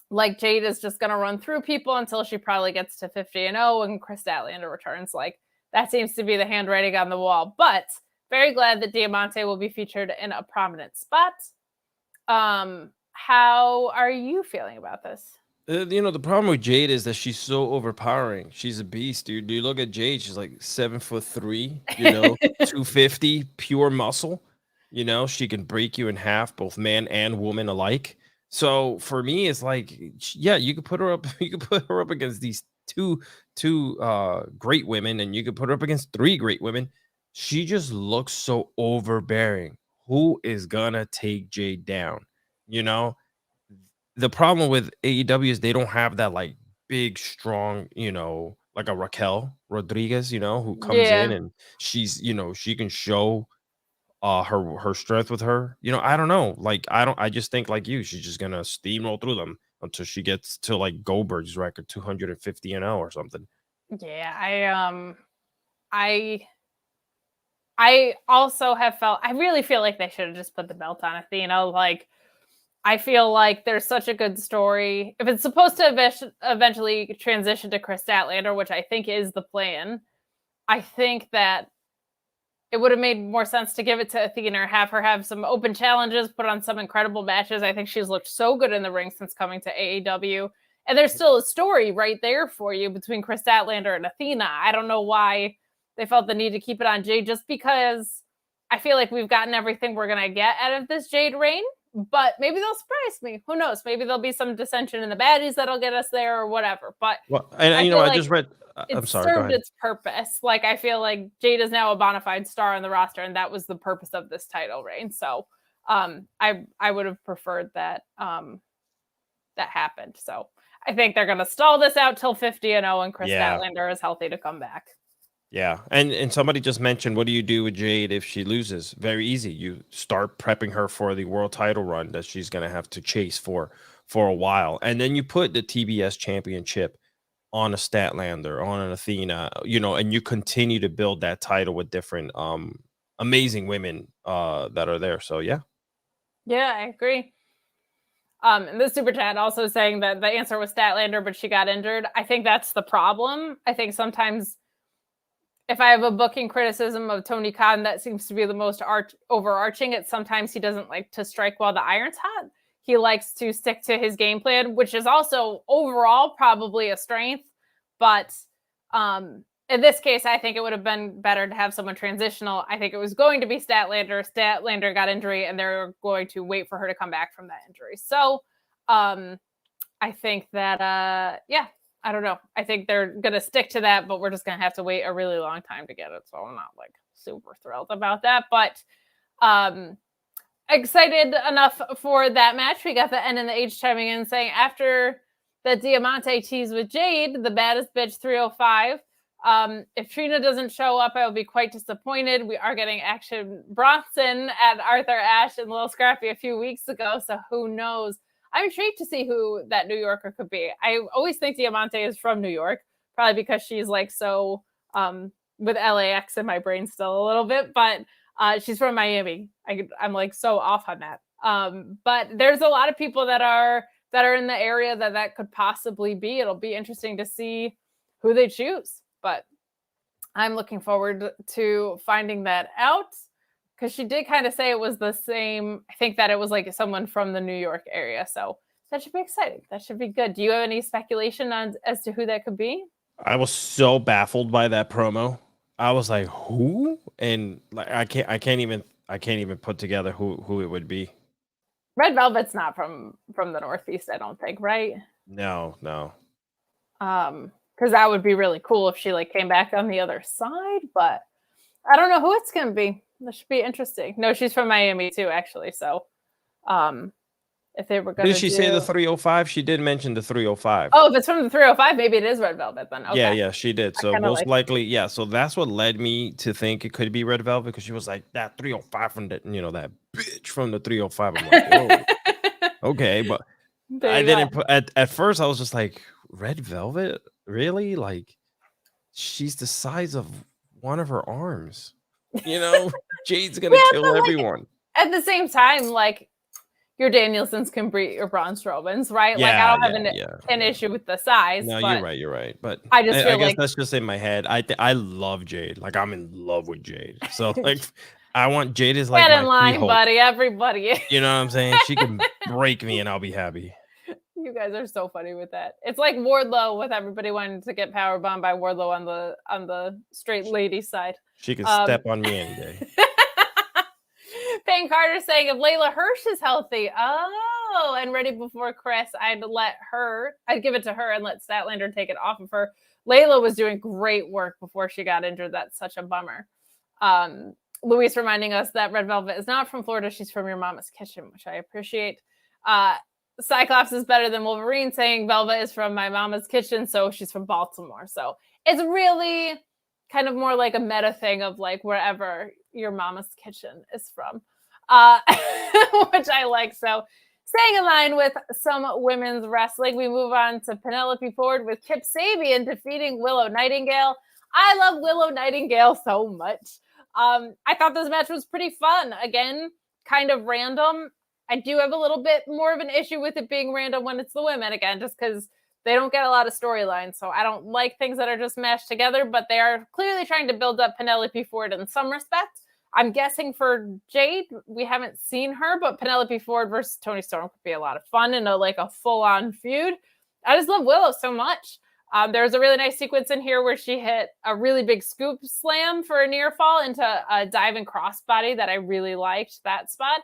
like Jade is just going to run through people until she probably gets to 50-0 and Chris Statlander returns. Like that seems to be the handwriting on the wall, but very glad that Diamante will be featured in a prominent spot. How are you feeling about this? The problem with Jade is that she's so overpowering. She's a beast, dude. You look at Jade, she's like 7'3", 250, pure muscle. She can break you in half, both man and woman alike. So for me, it's like, yeah, you could put her up. You could put her up against these two great women, and you could put her up against 3 great women. She just looks so overbearing. Who is gonna take Jade down? The problem with AEW is they don't have that like big, strong, like a Raquel Rodriguez, who comes in and she's, she can show her strength with her. I don't know. Like I just think like you, she's just gonna steamroll through them until she gets to like Goldberg's record 250-0 or something. Yeah, I also have felt I really feel like they should have just put the belt on Athena. Like I feel like there's such a good story. If it's supposed to eventually transition to Chris Statlander, which I think is the plan, I think that it would have made more sense to give it to Athena or have her have some open challenges, put on some incredible matches. I think she's looked so good in the ring since coming to AEW. And there's still a story right there for you between Chris Statlander and Athena. I don't know why they felt the need to keep it on Jade, just because I feel like we've gotten everything we're going to get out of this Jade reign. But maybe they'll surprise me. Who knows? Maybe there'll be some dissension in the baddies that'll get us there or whatever. But I just read. It served its purpose. Like I feel like Jade is now a bona fide star on the roster, and that was the purpose of this title reign. So, I would have preferred that that happened. So I think they're going to stall this out till 50-0, and Chris Statlander is healthy to come back. Yeah, and somebody just mentioned, what do you do with Jade if she loses? Very easy. You start prepping her for the world title run that she's going to have to chase for a while, and then you put the TBS championship on a Statlander, on an Athena, and you continue to build that title with different amazing women that are there. So yeah. Yeah, I agree. And the super chat also saying that the answer was Statlander, but she got injured. I think that's the problem. I think sometimes if I have a booking criticism of Tony Khan, that seems to be the most overarching. It's sometimes he doesn't like to strike while the iron's hot. He likes to stick to his game plan, which is also overall probably a strength. But in this case, I think it would have been better to have someone transitional. I think it was going to be Statlander. Statlander got injury, and they're going to wait for her to come back from that injury. So I think that, I don't know. I think they're going to stick to that, but we're just going to have to wait a really long time to get it. So I'm not like super thrilled about that, but excited enough for that match. We got the N and the H chiming in saying after the Diamante tease with Jade, the baddest bitch 305. If Trina doesn't show up, I will be quite disappointed. We are getting Action Bronson at Arthur Ashe and Lil Scrappy a few weeks ago, so who knows? I'm intrigued to see who that New Yorker could be. I always think Diamante is from New York, probably because she's like so with LAX in my brain still a little bit, but she's from Miami. I'm like so off on that. But there's a lot of people that are in the area that could possibly be. It'll be interesting to see who they choose, but I'm looking forward to finding that out. Because she did kind of say it was the same. I think that it was like someone from the New York area. So that should be exciting. That should be good. Do you have any speculation as to who that could be? I was so baffled by that promo. I was like, who? And like I can't even put together who it would be. Red Velvet's not from the Northeast, I don't think, right? No. Because that would be really cool if she like came back on the other side, but I don't know who it's gonna be. That should be interesting. No, she's from Miami too, actually. So, if they were going to did she say the 305? She did mention the 305. Oh, if it's from the 305, maybe it is Red Velvet then. Okay. Yeah, she did. So most likely, yeah. So that's what led me to think it could be Red Velvet because she was like that 305 from that bitch from the 305. I'm like, whoa. Okay, but I didn't put at first. I was just like, Red Velvet, really? Like, she's the size of one of her arms. Jade's gonna kill everyone. At the same time, like your Danielsons can beat your Braun Strowmans, right? Like I don't have an issue with the size. No, you're right. But I just feel I guess that's just in my head. I love Jade. Like I'm in love with Jade. So like I want Jade is like get in line, buddy. Everybody. You know what I'm saying? She can break me and I'll be happy. You guys are so funny with that. It's like Wardlow with everybody wanting to get powerbombed by Wardlow on the straight lady side. She can step on me any day. Payne Carter saying if Layla Hirsch is healthy, and ready before Chris, I'd give it to her and let Statlander take it off of her. Layla was doing great work before she got injured. That's such a bummer. Luis reminding us that Red Velvet is not from Florida. She's from your mama's kitchen, which I appreciate. Cyclops is better than Wolverine saying Velvet is from my mama's kitchen, so she's from Baltimore. So it's really kind of more like a meta thing of like wherever your mama's kitchen is from, which I like. So staying in line with some women's wrestling, we move on to Penelope Ford with Kip Sabian defeating Willow Nightingale. I love Willow Nightingale so much. I thought this match was pretty fun. Again, kind of random. I do have a little bit more of an issue with it being random when it's the women again, just because they don't get a lot of storylines. So I don't like things that are just mashed together, but they are clearly trying to build up Penelope Ford in some respect. I'm guessing for Jade, we haven't seen her, but Penelope Ford versus Toni Storm could be a lot of fun and a full-on feud. I just love Willow so much. There's a really nice sequence in here where she hit a really big scoop slam for a near fall into a diving crossbody that I really liked that spot.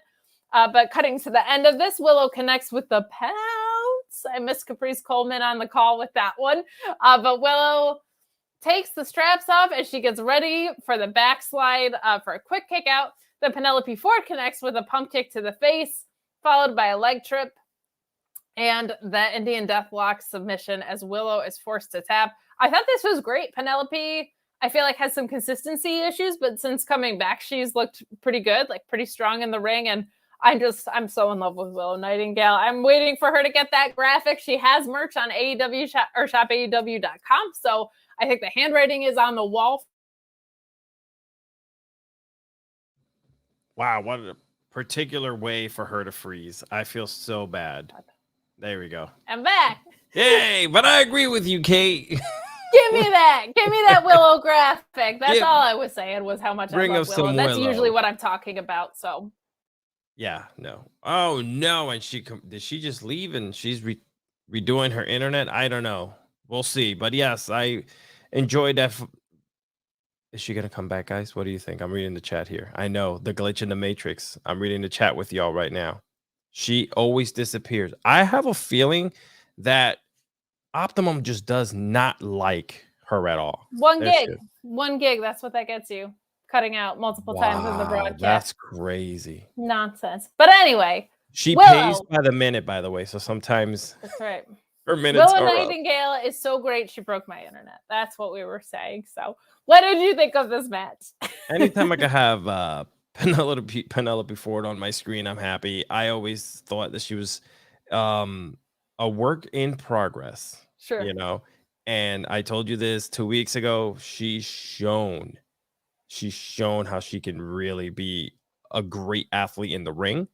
But cutting to the end of this, Willow connects with the pounce. I miss Caprice Coleman on the call with that one. But Willow takes the straps off as she gets ready for the backslide for a quick kick out. Then Penelope Ford connects with a pump kick to the face, followed by a leg trip. And the Indian Deathlock submission as Willow is forced to tap. I thought this was great. Penelope, I feel like, has some consistency issues, but since coming back, she's looked pretty good, like pretty strong in the ring. And I'm so in love with Willow Nightingale. I'm waiting for her to get that graphic. She has merch on AEW or shopaew.com. So I think the handwriting is on the wall Wow, what a particular way for her to freeze. I feel so bad. There we go. I'm back. Yay, but I agree with you, Kate. Give me that. Give me that Willow graphic. That's all I was saying was how much I love Willow. That's usually what I'm talking about. So. Yeah, no. Oh no, and did she just leave and she's redoing her internet? I don't know. We'll see. But yes, I enjoyed that. Is she gonna come back, guys? What do you think? I'm reading the chat here. I know the glitch in the matrix. I'm reading the chat with y'all right now. She always disappears. I have a feeling that Optimum just does not like her at all. 1 gig. 1 gig. That's what that gets you. Cutting out multiple times in the broadcast. That's crazy. Nonsense. But anyway. She pays by the minute, by the way. So sometimes that's right. her minutes Willow are Nightingale is so great she broke my internet. That's what we were saying. So what did you think of this match? Anytime I could have Penelope Ford on my screen, I'm happy. I always thought that she was a work in progress. Sure. You know, and I told you this 2 weeks ago. She's shown how she can really be a great athlete in the ring.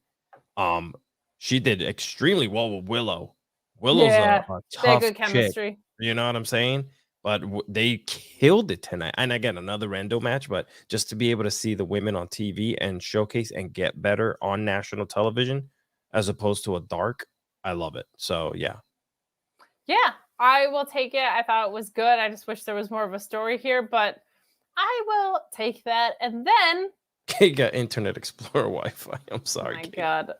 She did extremely well with Willow. Willow's a tough good chemistry. Chick, you know what I'm saying? But they killed it tonight. And again, another rando match, but just to be able to see the women on TV and showcase and get better on national television as opposed to a dark, I love it. So yeah. Yeah, I will take it. I thought it was good. I just wish there was more of a story here, but I will take that. And then Kate got Internet Explorer Wi-Fi. I'm sorry. Oh my Kate. God.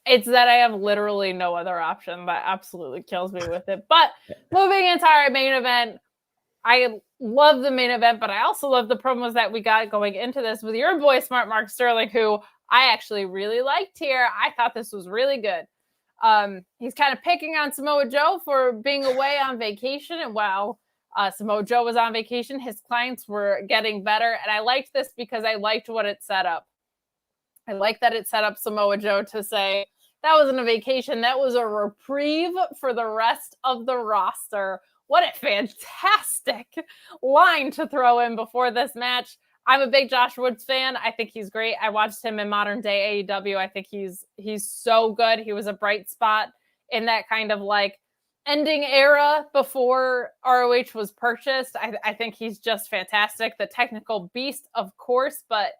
It's that I have literally no other option. That absolutely kills me with it. But moving into our main event, I love the main event, but I also love the promos that we got going into this with your boy, Smart Mark Sterling, who I actually really liked here. I thought this was really good. He's kind of picking on Samoa Joe for being away on vacation. And while Samoa Joe was on vacation, his clients were getting better. And I liked this because I liked what it set up. I like that it set up Samoa Joe to say, that wasn't a vacation. That was a reprieve for the rest of the roster. What a fantastic line to throw in before this match. I'm a big Josh Woods fan. I think he's great. I watched him in modern day AEW. I think he's so good. He was a bright spot in that kind of like ending era before ROH was purchased. I think he's just fantastic. The technical beast, of course, but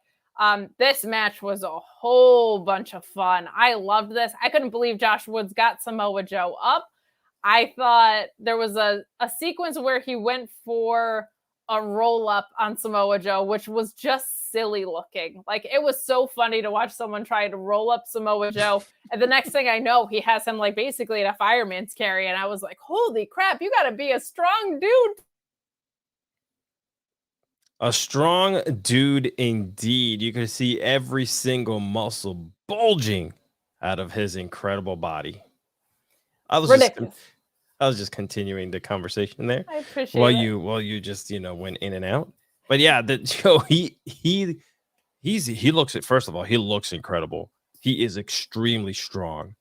this match was a whole bunch of fun. I loved this. I couldn't believe Josh Woods got Samoa Joe up. I thought there was a sequence where he went for a roll up on Samoa Joe, which was just silly looking. Like, it was so funny to watch someone try to roll up Samoa Joe. And the next thing I know, he has him like basically in a fireman's carry. And I was like, holy crap, you got to be a strong dude. A strong dude indeed. You can see every single muscle bulging out of his incredible body. I was just continuing the conversation there. I appreciate while you just went in and out. But yeah, Joe, he looks at, first of all, he looks incredible. He is extremely strong,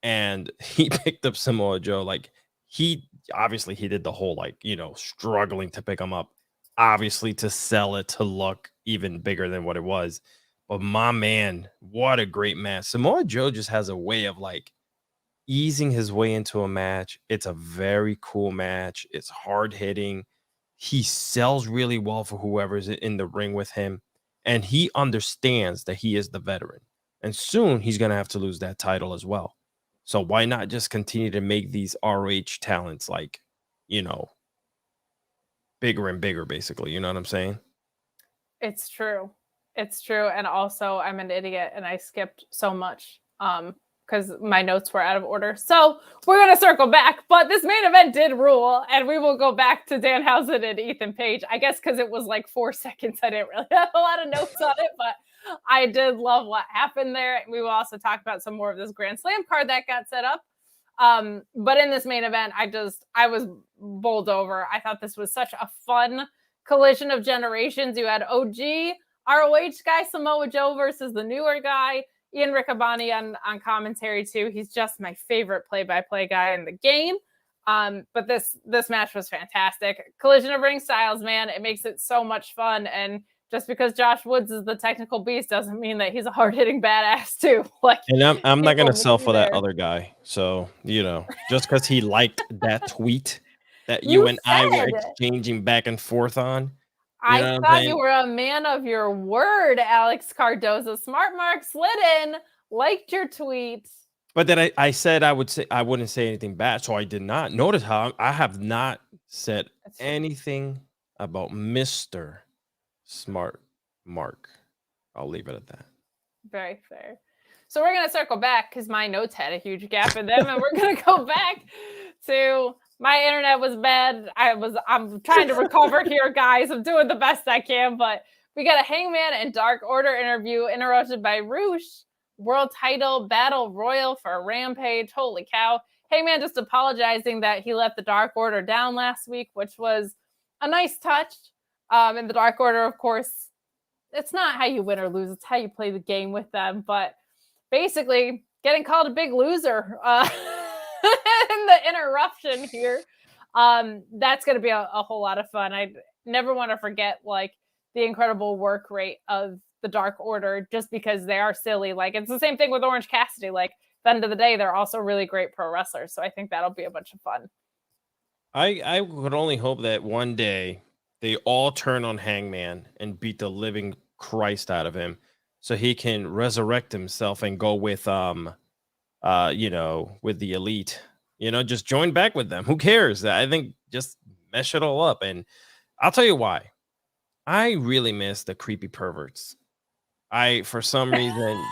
and he picked up Samoa Joe. Like, he did the whole struggling to pick him up, obviously to sell it to look even bigger than what it was. But my man, what a great match! Samoa Joe just has a way of easing his way into a match. It's a very cool match. It's hard hitting. He sells really well for whoever's in the ring with him. And he understands that he is the veteran. And soon he's going to have to lose that title as well. So why not just continue to make these ROH talents bigger and bigger, basically. You know what I'm saying? It's true. It's true. And also, I'm an idiot and I skipped so much. Because my notes were out of order. So we're going to circle back. But this main event did rule. And we will go back to Danhausen and Ethan Page. I guess because it was like 4 seconds. I didn't really have a lot of notes on it. But I did love what happened there. We will also talk about some more of this Grand Slam card that got set up. But in this main event, I was bowled over. I thought this was such a fun collision of generations. You had OG, ROH guy, Samoa Joe versus the newer guy. Ian Riccaboni on commentary too. He's just my favorite play-by-play guy in the game. But this match was fantastic. Collision of ring styles, man. It makes it so much fun. And just because Josh Woods is the technical beast doesn't mean that he's a hard-hitting badass too. Like, And I'm not gonna people sell be for that there. other guy. So just because he liked that tweet that You you and I were said- exchanging back and forth on. I know what I'm thought saying? you were a man of your word, Alex Cardoza. Smart Mark slid in, liked your tweet. But then I said I wouldn't say anything bad, so I did not. Notice how I have not said That's true. anything about Mr. Smart Mark. I'll leave it at that. Very fair. So we're going to circle back because my notes had a huge gap in them, and we're going to go back to my internet was bad. I'm trying to recover here, guys. I'm doing the best I can, but we got a Hangman and Dark Order interview interrupted by Roosh. World title battle royal for Rampage. Holy cow. Hangman just apologizing that he let the Dark Order down last week, which was a nice touch. And the Dark Order, of course, it's not how you win or lose. It's how you play the game with them. But basically, getting called a big loser in the interruption here. That's going to be a whole lot of fun. I never want to forget, like, the incredible work rate of the Dark Order just because they are silly. Like, it's the same thing with Orange Cassidy. Like, at the end of the day, they're also really great pro wrestlers. So I think that'll be a bunch of fun. I would only hope that one day they all turn on Hangman and beat the living Christ out of him so he can resurrect himself and go with with the elite. Just join back with them. Who cares? I think just mesh it all up. And I'll tell you why. I really miss the creepy perverts. For some reason,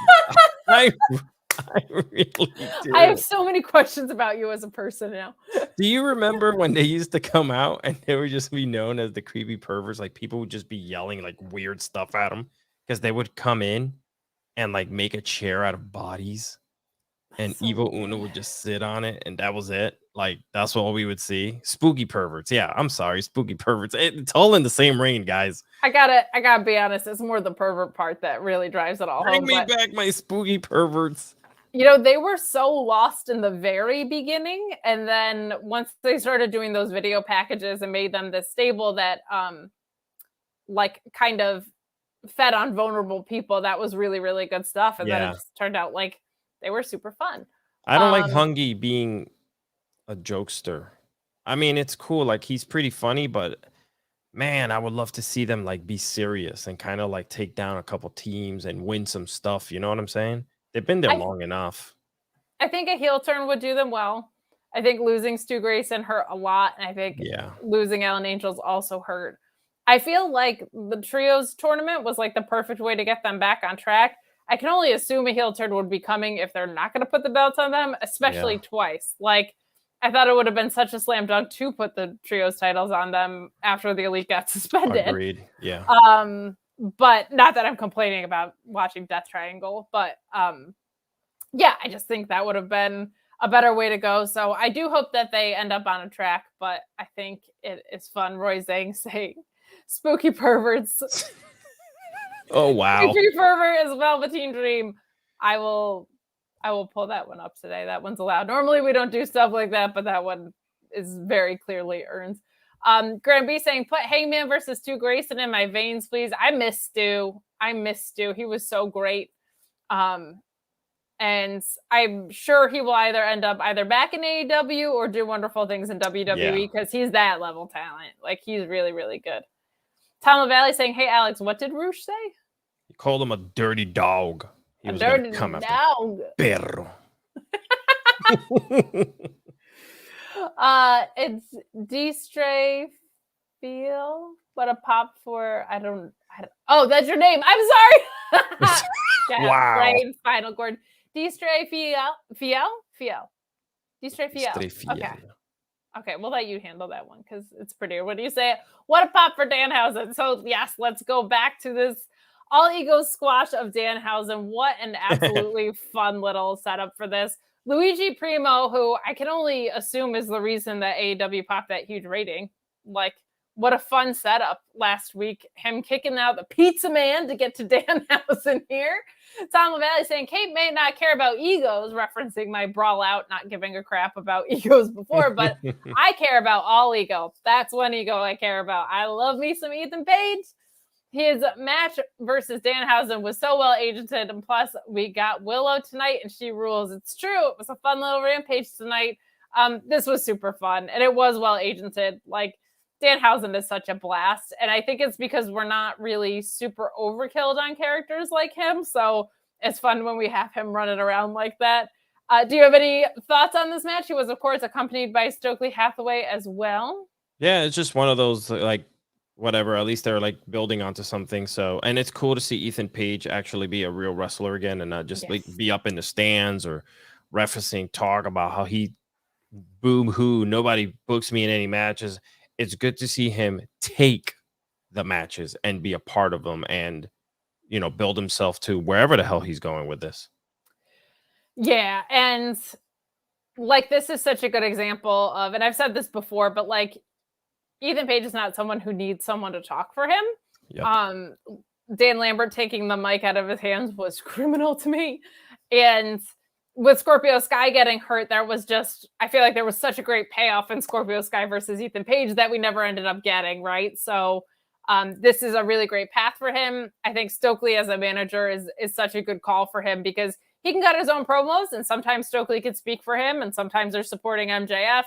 I really do. I have so many questions about you as a person now. Do you remember when they used to come out and they would just be known as the creepy perverts? Like, people would just be yelling like weird stuff at them because they would come in and like make a chair out of bodies, and So Evil Uno would just sit on it, and that was it. Like, that's all we would see. Spooky perverts. Yeah, I'm sorry, spooky perverts. It's all in the same reign, guys. I gotta be honest. It's more the pervert part that really drives it all Bring home. me back my spooky perverts. They were so lost in the very beginning, and then once they started doing those video packages and made them this stable that like kind of fed on vulnerable people, that was really, really good stuff. And then it just turned out like they were super fun. I don't like Hungy being a jokester. I mean, it's cool, like, he's pretty funny, but man, I would love to see them like be serious and kind of like take down a couple teams and win some stuff. You know what I'm saying? They've been there long enough. I think a heel turn would do them well. I think losing Stu Grayson hurt a lot, and I think losing Alan Angels also hurt. I feel like the trios tournament was like the perfect way to get them back on track. I can only assume a heel turn would be coming if they're not going to put the belts on them, especially twice. Like, I thought it would have been such a slam dunk to put the trios titles on them after the Elite got suspended. Agreed. Yeah. But not that I'm complaining about watching Death Triangle, but I just think that would have been a better way to go. So I do hope that they end up on a track, but I think it is fun. Roy Zhang saying spooky perverts. Oh, wow. Spooky pervert is Velveteen Dream. I will pull that one up today. That one's allowed. Normally we don't do stuff like that, but that one is very clearly earned. Graham B saying, put Hangman versus Stu Grayson in my veins, please. I miss Stu. He was so great. And I'm sure he will either end up back in AEW or do wonderful things in WWE because he's that level talent. Like, he's really, really good. Tom LaValle saying, hey, Alex, what did Roosh say? He called him a dirty dog. He was dirty come dog. Perro. It's D-Stray Feel. What a pop for, I don't oh, that's your name. I'm sorry. Wow. Brain, final chord. D-Stray Fiel. D-Stray Fiel. Okay, we'll let you handle that one because it's prettier. What do you say? What a pop for Danhausen. So, yes, let's go back to this all-ego squash of Danhausen. What an absolutely fun little setup for this. Luigi Primo, who I can only assume is the reason that AEW popped that huge rating. Like, what a fun setup last week. Him kicking out the pizza man to get to Danhausen here. Tom LaValle saying, Kate may not care about egos, referencing my brawl out, not giving a crap about egos before, but I care about all ego. That's one ego I care about. I love me some Ethan Page. his match versus Danhausen was so well agented, and plus we got Willow tonight, and she rules. It's true. It was a fun little Rampage tonight. This was super fun, and it was well agented. Like, Danhausen is such a blast, and I think it's because we're not really super overkilled on characters like him, so it's fun when we have him running around like that. Do you have any thoughts on this match? He was, of course, accompanied by Stokely Hathaway as well. Yeah, it's just one of those, like, whatever. At least they're like building onto something. So, and it's cool to see Ethan Page actually be a real wrestler again, and not just like be up in the stands or referencing talk about how he boom hoo, nobody books me in any matches. It's good to see him take the matches and be a part of them, and build himself to wherever the hell he's going with this. Yeah, and like, this is such a good example of, and I've said this before, but like, Ethan Page is not someone who needs someone to talk for him. Yep. Dan Lambert taking the mic out of his hands was criminal to me. And with Scorpio Sky getting hurt, I feel like there was such a great payoff in Scorpio Sky versus Ethan Page that we never ended up getting, right? So this is a really great path for him. I think Stokely as a manager is such a good call for him, because he can cut his own promos, and sometimes Stokely can speak for him, and sometimes they're supporting MJF.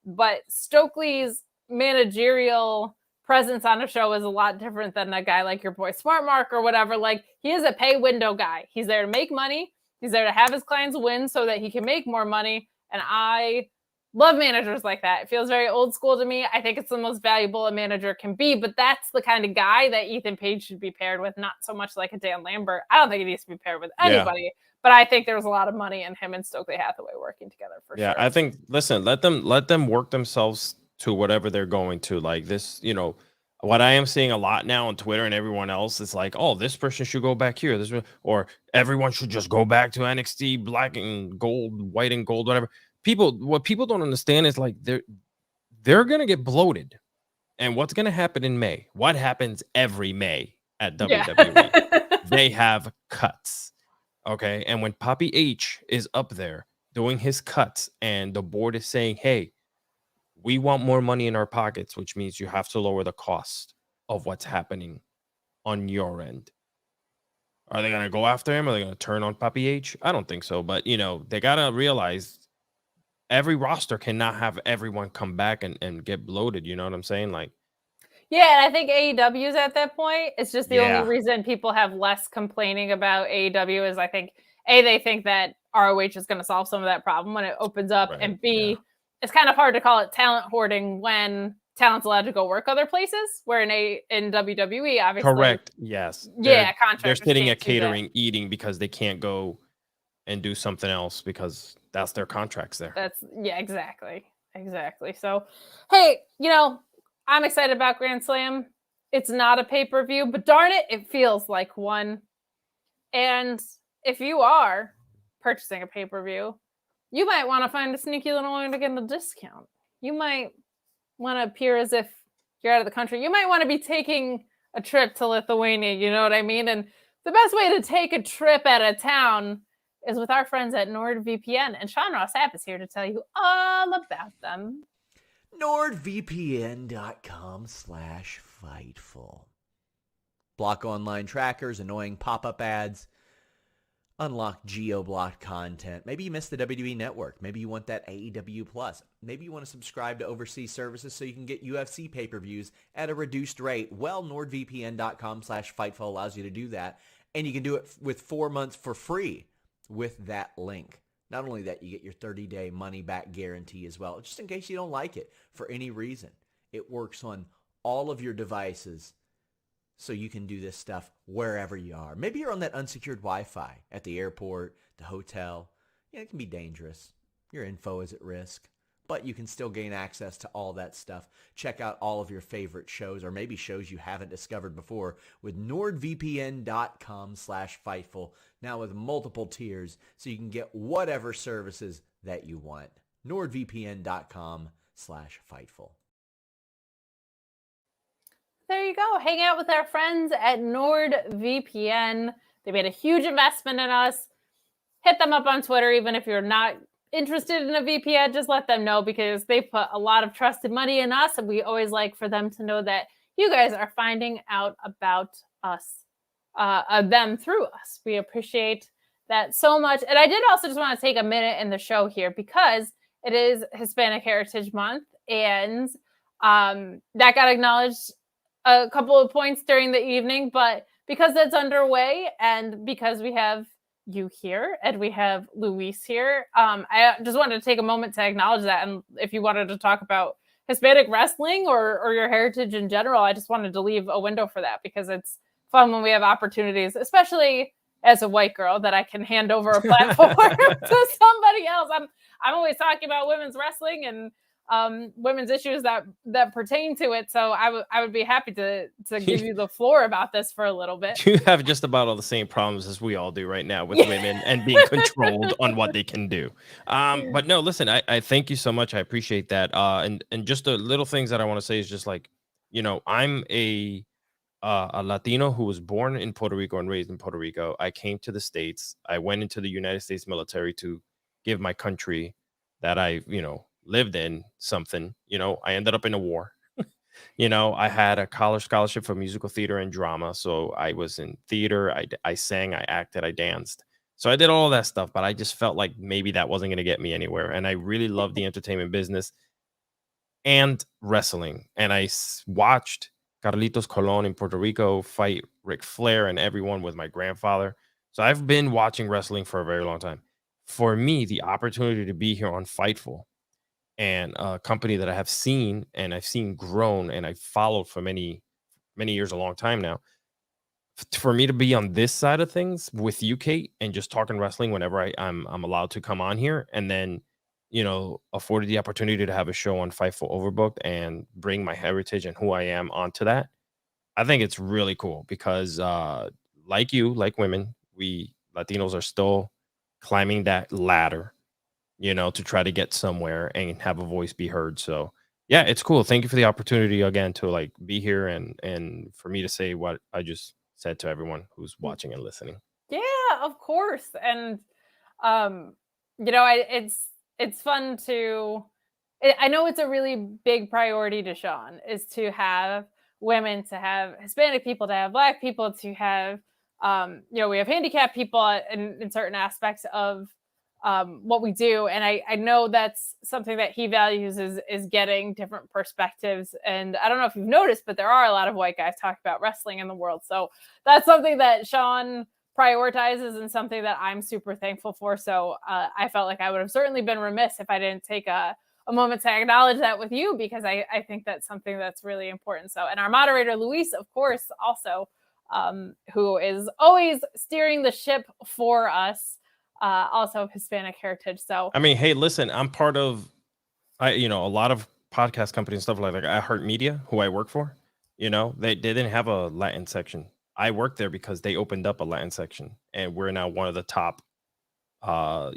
But Stokely's managerial presence on a show is a lot different than a guy like your boy Smart Mark or whatever. Like, he is a pay window guy. He's there to make money. He's there to have his clients win so that he can make more money. And I love managers like that. It feels very old school to me. I think it's the most valuable a manager can be, but that's the kind of guy that Ethan Page should be paired with, not so much like a Dan Lambert. I don't think he needs to be paired with anybody, but I think there's a lot of money in him and Stokely Hathaway working together for sure. Yeah, I think, listen, let them work themselves to whatever they're going to. Like this, what I am seeing a lot now on Twitter and everyone else is like, oh, this person should go back here, or everyone should just go back to NXT black and gold, white and gold, whatever. What people don't understand is, like, they're gonna get bloated, and what's gonna happen in May? What happens every May at WWE? They have cuts, okay? And when Poppy H is up there doing his cuts, and the board is saying, hey, we want more money in our pockets, which means you have to lower the cost of what's happening on your end. Are they going to go after him? Are they going to turn on Poppy H? I don't think so. But, they got to realize every roster cannot have everyone come back and get bloated. You know what I'm saying? Like, yeah, and I think AEW is at that point. It's just the only reason people have less complaining about AEW is, I think, A, they think that ROH is going to solve some of that problem when it opens up, and B, it's kind of hard to call it talent hoarding when talent's allowed to go work other places, where in WWE, obviously. Correct. Yes. Contractors. They're sitting at catering, eating, because they can't go and do something else because that's their contracts there. Exactly. So, hey, I'm excited about Grand Slam. It's not a pay-per-view, but darn it feels like one. And if you are purchasing a pay-per-view, you might want to find a sneaky little way to get a discount. You might want to appear as if you're out of the country. You might want to be taking a trip to Lithuania, you know what I mean? And the best way to take a trip out of town is with our friends at NordVPN. And Sean Ross Sapp is here to tell you all about them. NordVPN.com/Fightful. Block online trackers, annoying pop-up ads. Unlock geo-blocked content. Maybe you missed the WWE Network. Maybe you want that AEW Plus. Maybe you want to subscribe to overseas services so you can get UFC pay-per-views at a reduced rate. Well, NordVPN.com/Fightful allows you to do that. And you can do it with 4 months for free with that link. Not only that, you get your 30-day money-back guarantee as well, just in case you don't like it for any reason. It works on all of your devices, so you can do this stuff wherever you are. Maybe you're on that unsecured Wi-Fi at the airport, the hotel. It can be dangerous. Your info is at risk, but you can still gain access to all that stuff. Check out all of your favorite shows, or maybe shows you haven't discovered before, with NordVPN.com/Fightful, now with multiple tiers, so you can get whatever services that you want. NordVPN.com/Fightful. There you go. Hang out with our friends at NordVPN. They made a huge investment in us. Hit them up on Twitter, even if you're not interested in a VPN. Just let them know, because they put a lot of trusted money in us, and we always like for them to know that, you guys are finding out about us, them through us. We appreciate that so much. And I did also just want to take a minute in the show here because it is Hispanic Heritage Month, and that got acknowledged a couple of points during the evening, but because it's underway and because we have you here and we have Luis here, I just wanted to take a moment to acknowledge that. And if you wanted to talk about Hispanic wrestling or your heritage in general, I just wanted to leave a window for that because it's fun when we have opportunities, especially as a white girl, that I can hand over a platform to somebody else. I'm always talking about women's wrestling and women's issues that pertain to it. So I would be happy to give you the floor about this for a little bit. You have just about all the same problems as we all do right now with women and being controlled on what they can do. But no, listen, I thank you so much. I appreciate that. And just the little things that I want to say is just like, I'm a Latino who was born in Puerto Rico and raised in Puerto Rico. I came to the States. I went into the United States military to give my country that I, lived in something. I ended up in a war. I had a college scholarship for musical theater and drama. So I was in theater. I sang, I acted, I danced. So I did all that stuff, but I just felt like maybe that wasn't going to get me anywhere. And I really loved the entertainment business and wrestling. And I watched Carlitos Colon in Puerto Rico fight Ric Flair and everyone with my grandfather. So I've been watching wrestling for a very long time. For me, the opportunity to be here on Fightful, and a company that I have seen and I've seen grown and I've followed for many, many years, a long time now. For me to be on this side of things with you, Kate, and just talking wrestling whenever I'm allowed to come on here, and then, afforded the opportunity to have a show on Fightful Overbooked and bring my heritage and who I am onto that. I think it's really cool because like women, we Latinos are still climbing that ladder, to try to get somewhere and have a voice be heard. So yeah, it's cool. Thank you for the opportunity again to be here and for me to say what I just said to everyone who's watching and listening. Yeah, of course. And it's fun to, I know it's a really big priority to Sean is to have women, to have Hispanic people, to have Black people, to have we have handicapped people in certain aspects of what we do. And I know that's something that he values is getting different perspectives. And I don't know if you've noticed, but there are a lot of white guys talking about wrestling in the world. So that's something that Sean prioritizes and something that I'm super thankful for. So I felt like I would have certainly been remiss if I didn't take a moment to acknowledge that with you, because I think that's something that's really important. So, and our moderator, Luis, of course, also, who is always steering the ship for us, also of Hispanic heritage. So I mean, hey, listen, I'm part of a lot of podcast companies and stuff like that. iHeartMedia, who I work for, they didn't have a Latin section. I worked there because they opened up a Latin section, and we're now one of the top I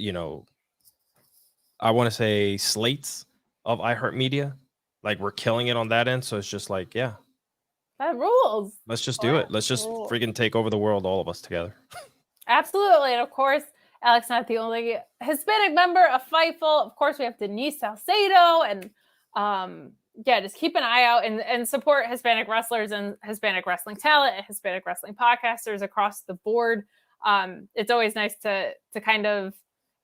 want to say slates of iHeartMedia. Like, we're killing it on that end. So it's just like, yeah, that rules. Let's just do it. Let's just freaking take over the world, all of us together. Absolutely. And of course, Alex, not the only Hispanic member of Fightful. Of course, we have Denise Salcedo, and just keep an eye out and support Hispanic wrestlers and Hispanic wrestling talent and Hispanic wrestling podcasters across the board. It's always nice to kind of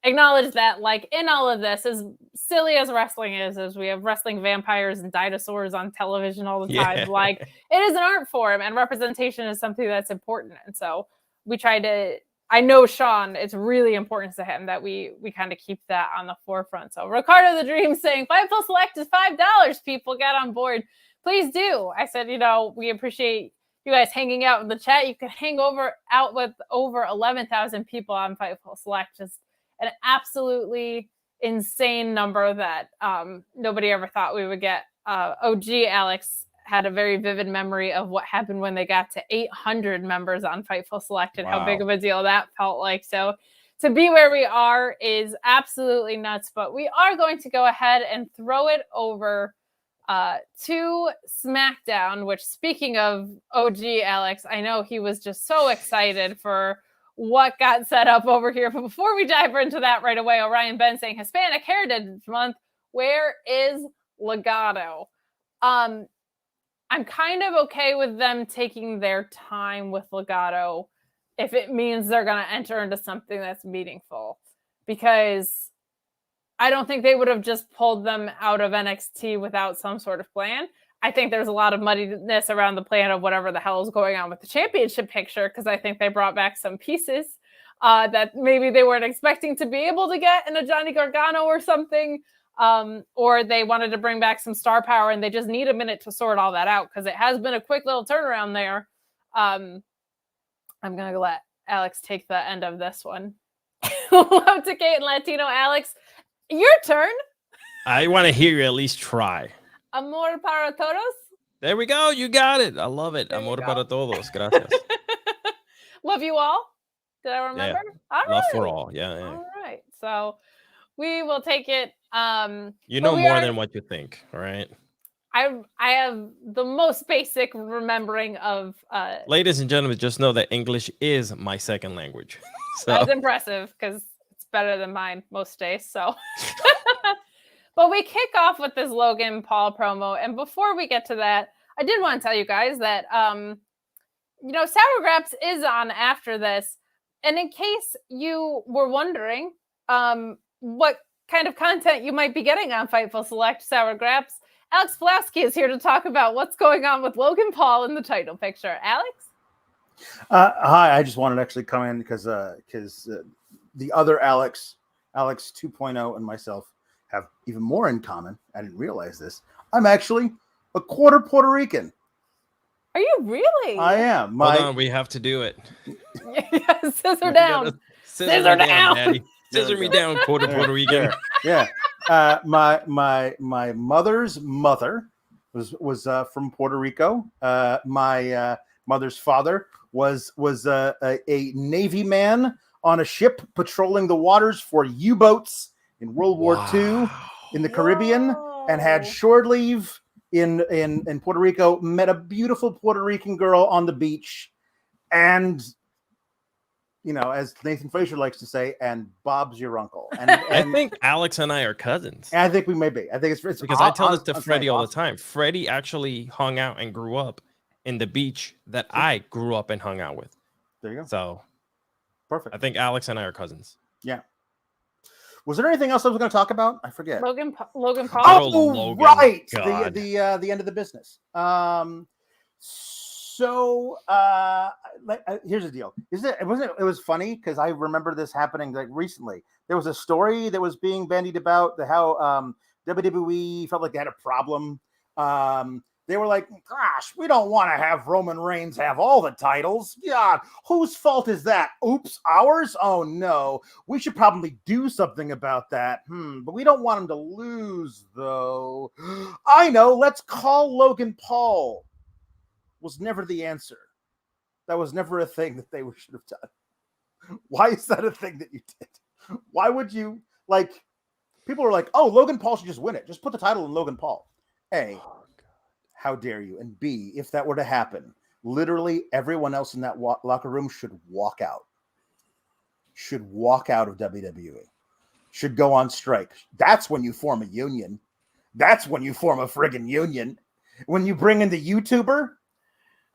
acknowledge that, like, in all of this, as silly as wrestling is, as we have wrestling vampires and dinosaurs on television all the time, like, it is an art form, and representation is something that's important. And so we try to, I know Sean, it's really important to him that we kind of keep that on the forefront. So Ricardo the Dream saying, Fightful Select is $5. People get on board. Please do. I said, we appreciate you guys hanging out in the chat. You can hang out with over 11,000 people on Fightful Select. Just an absolutely insane number that nobody ever thought we would get. OG Alex had a very vivid memory of what happened when they got to 800 members on Fightful Select and how big of a deal that felt like. So to be where we are is absolutely nuts, but we are going to go ahead and throw it over to SmackDown, which, speaking of OG Alex, I know he was just so excited for what got set up over here. But before we dive into that right away, Orion Ben saying Hispanic Heritage Month, where is Legado? I'm kind of okay with them taking their time with Legado if it means they're going to enter into something that's meaningful. Because I don't think they would have just pulled them out of NXT without some sort of plan. I think there's a lot of muddiness around the plan of whatever the hell is going on with the championship picture, because I think they brought back some pieces that maybe they weren't expecting to be able to get in a Johnny Gargano or something. Or they wanted to bring back some star power and they just need a minute to sort all that out, because it has been a quick little turnaround there. I'm going to let Alex take the end of this one. Love to Kate and Latino. Alex, your turn. I want to hear you at least try. Amor para todos. There we go. You got it. I love it. Amor para todos. Gracias. Love you all. Did I remember? Yeah. Love for all. Yeah. All right. So we will take it. You know more than what you think. All right. I have the most basic remembering of. Ladies and gentlemen, just know that English is my second language. So. That's impressive because it's better than mine most days. So, but we kick off with this Logan Paul promo, and before we get to that, I did want to tell you guys that Sour Graps is on after this, and in case you were wondering, what kind of content you might be getting on Fightful Select Sour Graps, Alex Pulaski is here to talk about what's going on with Logan Paul in the title picture. Alex? Hi, I just wanted to actually come in because the other Alex 2.0 and myself have even more in common. I didn't realize this. I'm actually a quarter Puerto Rican. Are you really? I am. Hold on, we have to do it. Yeah, scissor down. Scissor down, Daddy. Scissor me down, quarter Puerto Rican. Yeah. My mother's mother was from Puerto Rico. My mother's father was a Navy man on a ship patrolling the waters for U-boats in World War II in the Caribbean, and had shore leave in Puerto Rico. Met a beautiful Puerto Rican girl on the beach, and as Nathan Frazier likes to say, and Bob's your uncle. And I think Alex and I are cousins. I think we may be. I think it's because I tell this to Freddie all the time. Freddie actually hung out and grew up in the beach that I grew up and hung out with. There you go. So perfect. I think Alex and I are cousins. Yeah. Was there anything else I was going to talk about? I forget. Logan Paul. Oh, Logan. right. God. The end of the business. Here's the deal. It was funny because I remember this happening like recently. There was a story that was being bandied about how WWE felt like they had a problem. They were like, gosh, we don't want to have Roman Reigns have all the titles. God, whose fault is that? Oops, ours? Oh, no. We should probably do something about that. But we don't want him to lose, though. I know. Let's call Logan Paul. Was never the answer. That was never a thing that they should have done. Why is that a thing that you did? Why would you, people are like, oh, Logan Paul should just win it. Just put the title in Logan Paul. A, how dare you? And B, if that were to happen, literally everyone else in that locker room should walk out. Should walk out of WWE. Should go on strike. That's when you form a union. That's when you form a friggin' union. When you bring in the YouTuber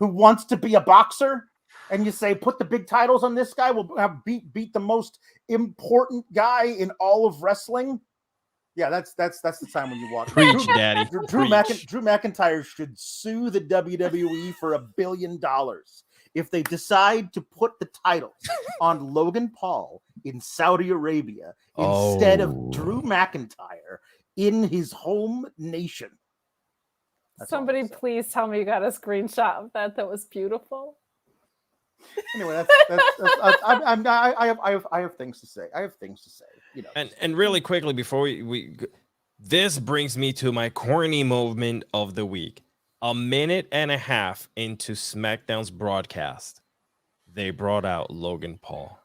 who wants to be a boxer and you say, put the big titles on this guy, we'll have beat the most important guy in all of wrestling. Yeah, that's the time when you walk. Preach, Daddy. Drew McIntyre should sue the WWE for $1 billion if they decide to put the titles on Logan Paul in Saudi Arabia instead of Drew McIntyre in his home nation. That's somebody please tell me you got a screenshot of that. That was beautiful. Anyway, I have things to say. And really quickly before we this brings me to my corny moment of the week. A minute and a half into SmackDown's broadcast, they brought out Logan Paul.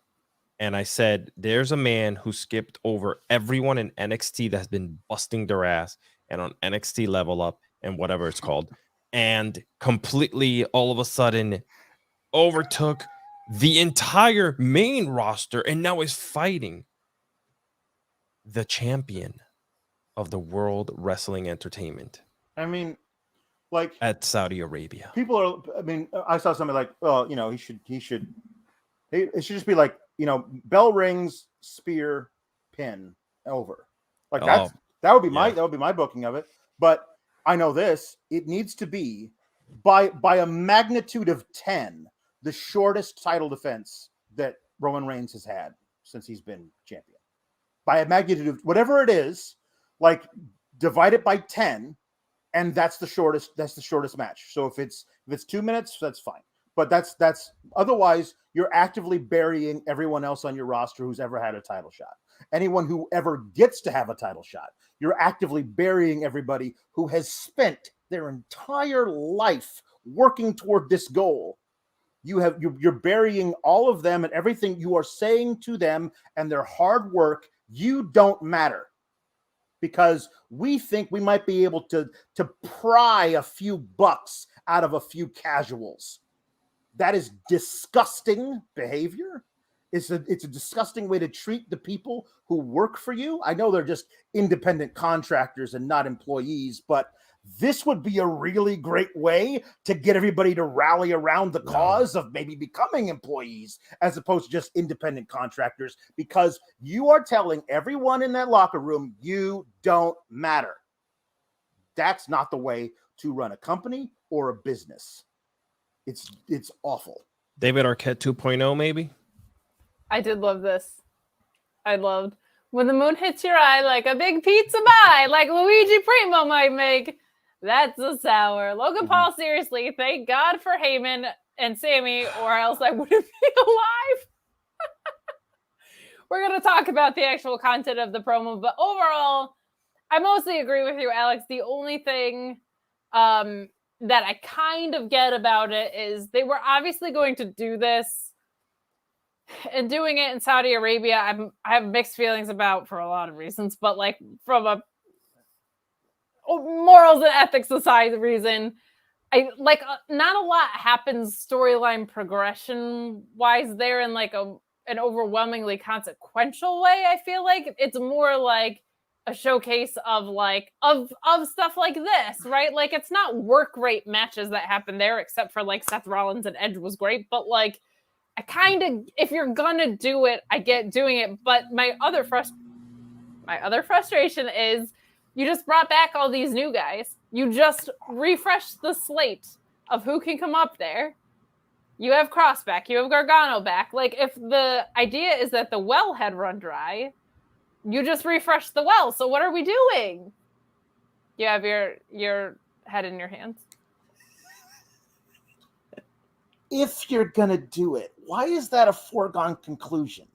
And I said, there's a man who skipped over everyone in NXT that's been busting their ass and on NXT Level Up and whatever it's called, and completely all of a sudden overtook the entire main roster and now is fighting the champion of the World Wrestling Entertainment. I mean, Like at Saudi Arabia. People are. I mean, I saw something like, well, it should just be like, bell rings, spear, pin, over. Like that would be my booking of it. But I know this. It needs to be by a magnitude of 10, the shortest title defense that Roman Reigns has had since he's been champion. By a magnitude of whatever it is, like divide it by 10, and that's the shortest match. So if it's 2 minutes, that's fine. But that's otherwise you're actively burying everyone else on your roster who's ever had a title shot. Anyone who ever gets to have a title shot, you're actively burying everybody who has spent their entire life working toward this goal. You're burying all of them and everything you are saying to them and their hard work. You don't matter because we think we might be able to pry a few bucks out of a few casuals. That is disgusting behavior. It's a disgusting way to treat the people who work for you. I know they're just independent contractors and not employees, but this would be a really great way to get everybody to rally around the cause of maybe becoming employees as opposed to just independent contractors, because you are telling everyone in that locker room, you don't matter. That's not the way to run a company or a business. It's awful. David Arquette 2.0, maybe? I did love this. I loved when the moon hits your eye like a big pizza pie, like Luigi Primo might make. That's a sour. Logan Paul, seriously, thank God for Heyman and Sammy, or else I wouldn't be alive. We're going to talk about the actual content of the promo, but overall, I mostly agree with you, Alex. The only thing that I kind of get about it is they were obviously going to do this, and doing it in Saudi Arabia, I have mixed feelings about for a lot of reasons, but like from a morals and ethics aside reason, I like not a lot happens storyline progression wise there in like an overwhelmingly consequential way. I feel like it's more like a showcase of like of stuff like this, right? Like it's not work rate matches that happen there, except for like Seth Rollins and Edge was great, but like I kind of, if you're gonna do it, I get doing it. But my other frustration is you just brought back all these new guys. You just refreshed the slate of who can come up there. You have Cross back. You have Gargano back. Like, if the idea is that the well had run dry, you just refreshed the well. So what are we doing? You have your head in your hands. If you're gonna do it, why is that a foregone conclusion?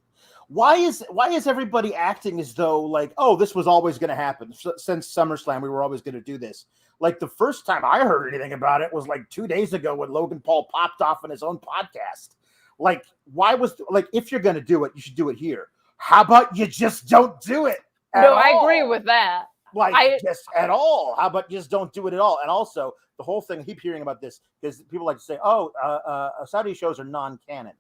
Why is everybody acting as though like, oh, this was always going to happen since SummerSlam? We were always going to do this. Like the first time I heard anything about it was like 2 days ago when Logan Paul popped off on his own podcast. Like, if you're going to do it, you should do it here. How about you just don't do it? I agree with that. Just at all. How about just don't do it at all? And also the whole thing, I keep hearing about this because people like to say, Saudi shows are non-canon.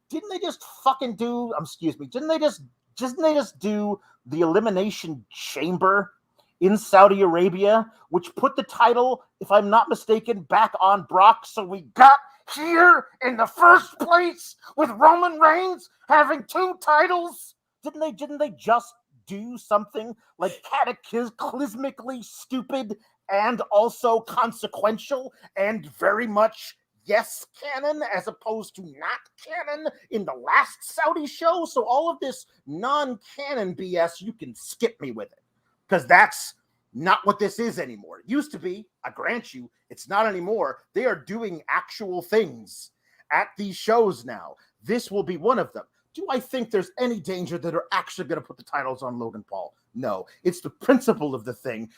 Didn't they just fucking do? Didn't they just do the Elimination Chamber in Saudi Arabia, which put the title, if I'm not mistaken, back on Brock? So we got here in the first place with Roman Reigns having 2 titles. Didn't they just do something like cataclysmically stupid and also consequential and very much yes canon as opposed to not canon in the last Saudi show? So all of this non-canon BS, you can skip me with it because that's not what this is anymore. It used to be, I grant you, it's not anymore. They are doing actual things at these shows now. This will be one of them. Do I think there's any danger that they're actually going to put the titles on Logan Paul? No. It's the principle of the thing.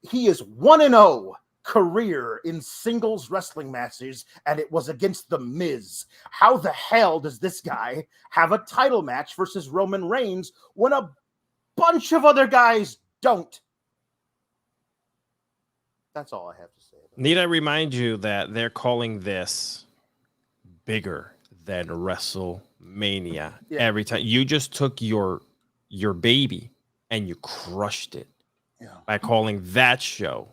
He is 1-0 career in singles wrestling matches, and it was against The Miz. How the hell does this guy have a title match versus Roman Reigns when a bunch of other guys don't? That's all I have to say. Need I remind you that they're calling this bigger than WrestleMania every time? You just took your baby and you crushed it by calling that show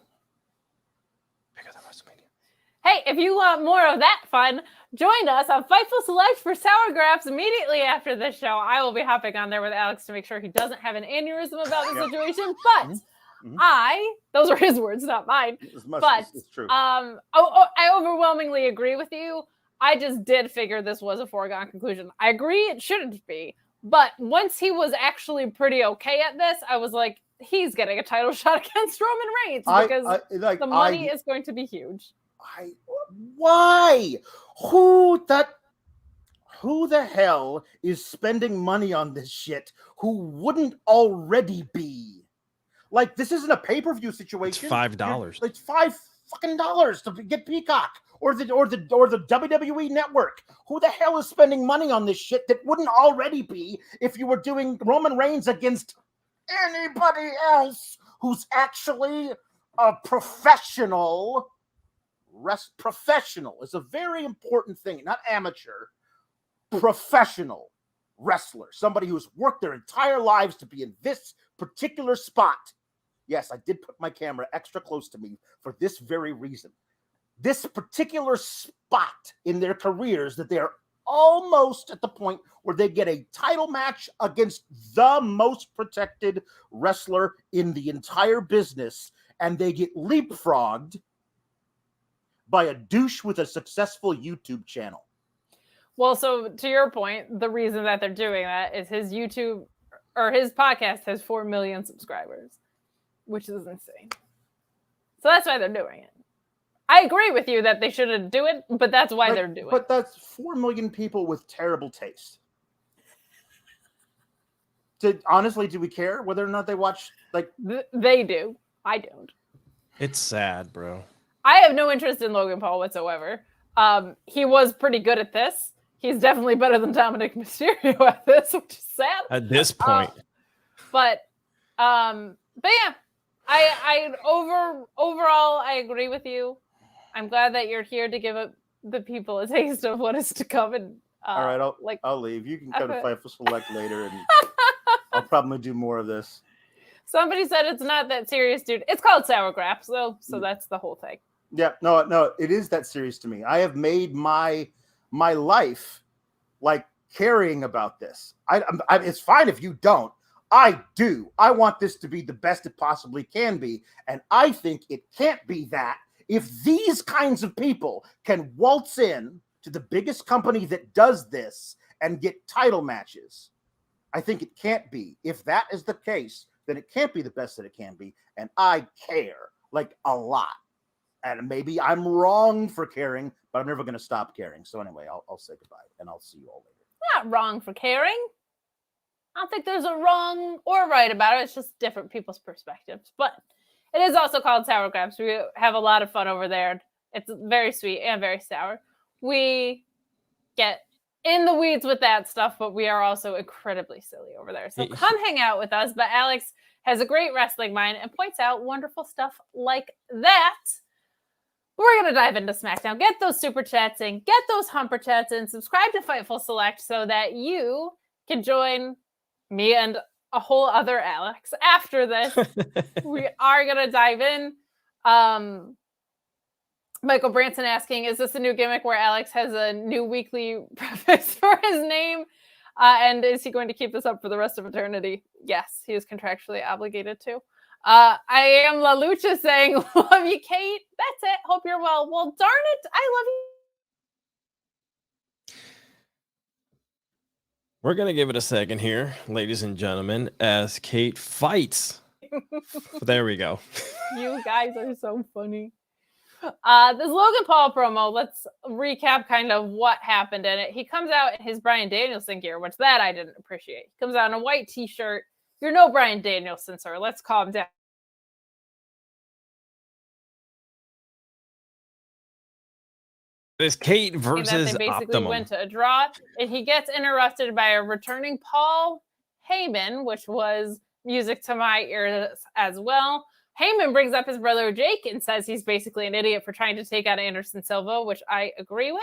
right. If you want more of that fun, join us on Fightful Select for Sour Graps immediately after this show. I will be hopping on there with Alex to make sure he doesn't have an aneurysm about the situation. But those are his words, not mine. It's true. I overwhelmingly agree with you. I just did figure this was a foregone conclusion. I agree it shouldn't be. But once he was actually pretty okay at this, I was like, he's getting a title shot against Roman Reigns because the money is going to be huge. Why? Who the hell is spending money on this shit who wouldn't already be? Like, this isn't a pay-per-view situation. It's $5. It's $5 to get Peacock or the WWE Network. Who the hell is spending money on this shit that wouldn't already be if you were doing Roman Reigns against anybody else who's actually a professional? Professional is a very important thing, not amateur. Professional wrestler, somebody who's worked their entire lives to be in this particular spot. Yes, I did put my camera extra close to me for this very reason. This particular spot in their careers that they are almost at the point where they get a title match against the most protected wrestler in the entire business, and they get leapfrogged by a douche with a successful YouTube channel. Well, so to your point, the reason that they're doing that is his YouTube or his podcast has 4 million subscribers, which is insane. So that's why they're doing it. I agree with you that they shouldn't do it, but that's why they're doing it. But that's 4 million people with terrible taste. Honestly, do we care whether or not they watch? They do. I don't. It's sad, bro. I have no interest in Logan Paul whatsoever. He was pretty good at this. He's definitely better than Dominic Mysterio at this, which is sad. At this point. But yeah, overall, I agree with you. I'm glad that you're here to give the people a taste of what is to come. And all right, I'll leave. You can come to Fightful Select later, and I'll probably do more of this. Somebody said it's not that serious, dude. It's called Sour Graps, though, so that's the whole thing. Yeah, no, it is that serious to me. I have made my life like caring about this. It's fine if you don't. I do. I want this to be the best it possibly can be, and I think it can't be that if these kinds of people can waltz in to the biggest company that does this and get title matches. I think it can't be. If that is the case, then it can't be the best that it can be, and I care like a lot. And maybe I'm wrong for caring, but I'm never going to stop caring. So anyway, I'll say goodbye, and I'll see you all later. Not wrong for caring. I don't think there's a wrong or right about it. It's just different people's perspectives. But it is also called Sour Graps. We have a lot of fun over there. It's very sweet and very sour. We get in the weeds with that stuff, but we are also incredibly silly over there. So come hang out with us. But Alex has a great wrestling mind and points out wonderful stuff like that. We're going to dive into SmackDown. Get those super chats in. Get those humper chats in. Subscribe to Fightful Select so that you can join me and a whole other Alex after this. We are going to dive in. Michael Branson asking, is this a new gimmick where Alex has a new weekly preface for his name? And is he going to keep this up for the rest of eternity? Yes, he is contractually obligated to. I am La Lucha saying, love you, Kate. That's it. Hope you're well. Well, darn it. I love you. We're going to give it a second here, ladies and gentlemen, as Kate fights. There we go. You guys are so funny. This Logan Paul promo, let's recap kind of what happened in it. He comes out in his Bryan Danielson gear, which that I didn't appreciate. He comes out in a white t-shirt. You're no Bryan Danielson, sir. Let's calm down. It's Kate versus they basically Optimum. went to a draw, and he gets interrupted by a returning Paul Heyman, which was music to my ears as well. Heyman brings up his brother Jake and says he's basically an idiot for trying to take out Anderson Silva, which I agree with.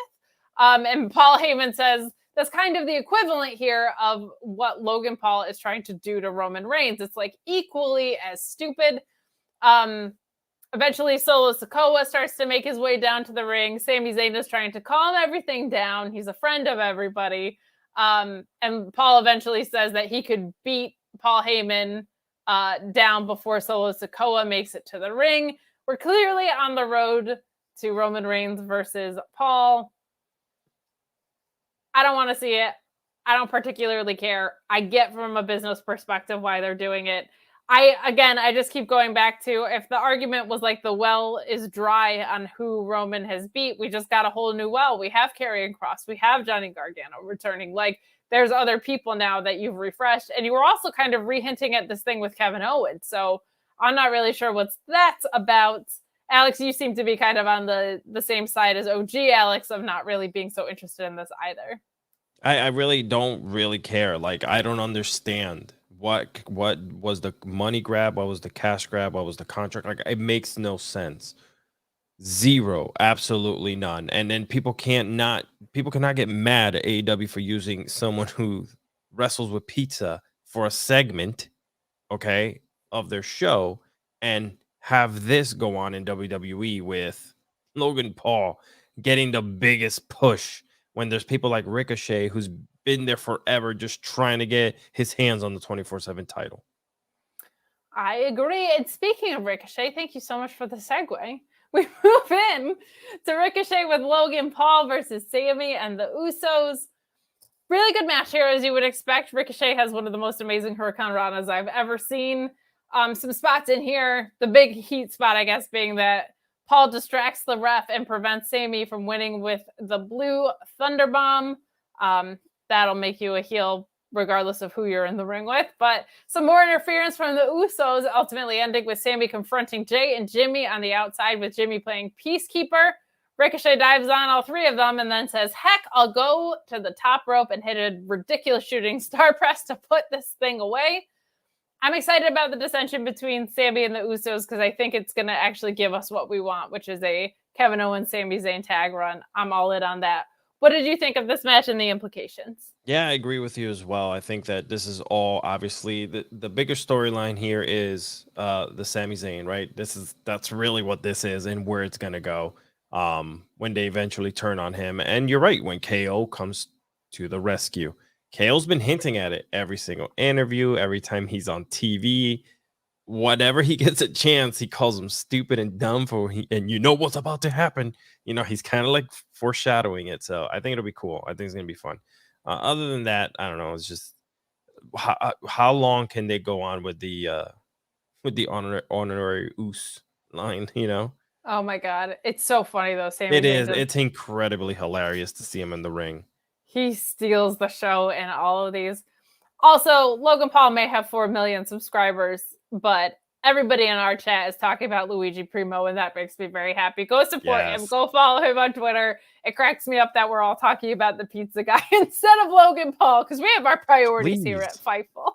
And Paul Heyman says that's kind of the equivalent here of what Logan Paul is trying to do to Roman Reigns. It's like equally as stupid. Eventually, Solo Sikoa starts to make his way down to the ring. Sami Zayn is trying to calm everything down. He's a friend of everybody. And Paul eventually says that he could beat Paul Heyman down before Solo Sikoa makes it to the ring. We're clearly on the road to Roman Reigns versus Paul. I don't want to see it. I don't particularly care. I get from a business perspective why they're doing it. I just keep going back to, if the argument was like the well is dry on who Roman has beat, we just got a whole new well. We have Karrion Kross. We have Johnny Gargano returning. Like, there's other people now that you've refreshed. And you were also kind of re-hinting at this thing with Kevin Owens. So I'm not really sure what that's about. Alex, you seem to be kind of on the same side as OG Alex of not really being so interested in this either. I really don't really care. Like, I don't understand what was the money grab, what was the cash grab, what was the contract. Like, it makes no sense. Zero, absolutely none. And then people cannot get mad at AEW for using someone who wrestles with pizza for a segment, okay, of their show, and have this go on in WWE with Logan Paul getting the biggest push when there's people like Ricochet, who's been there forever, just trying to get his hands on the 24/7 title. I agree. And speaking of Ricochet, thank you so much for the segue. We move in to Ricochet with Logan Paul versus Sammy and the Usos. Really good match here, as you would expect. Ricochet has one of the most amazing Hurricane Ranas I've ever seen. Some spots in here, the big heat spot, I guess, being that Paul distracts the ref and prevents Sammy from winning with the blue Thunderbomb. That'll make you a heel regardless of who you're in the ring with. But some more interference from the Usos, ultimately ending with Sammy confronting Jay and Jimmy on the outside, with Jimmy playing peacekeeper. Ricochet dives on all three of them and then says, heck, I'll go to the top rope and hit a ridiculous shooting star press to put this thing away. I'm excited about the dissension between Sammy and the Usos because I think it's going to actually give us what we want, which is a Kevin Owens, Sami Zayn tag run. I'm all in on that. What did you think of this match and the implications? Yeah, I agree with you as well. I think that this is all, obviously, the bigger storyline here is the Sami Zayn, right? That's really what this is and where it's going to go when they eventually turn on him. And you're right, when KO comes to the rescue. KO's been hinting at it every single interview, every time he's on TV. Whatever he gets a chance, he calls him stupid and dumb and you know what's about to happen. You know, he's kind of like foreshadowing it. So I think it'll be cool. I think it's going to be fun. Other than that, I don't know. It's just how long can they go on with the honorary Us line, you know? Oh my God. It's so funny though. Sami It Zayn is. It's incredibly hilarious to see him in the ring. He steals the show in all of these. Also, Logan Paul may have 4 million subscribers, but everybody in our chat is talking about Luigi Primo, and that makes me very happy. Go support him. Go follow him on Twitter. It cracks me up that we're all talking about the pizza guy instead of Logan Paul, because we have our priorities here at Fightful.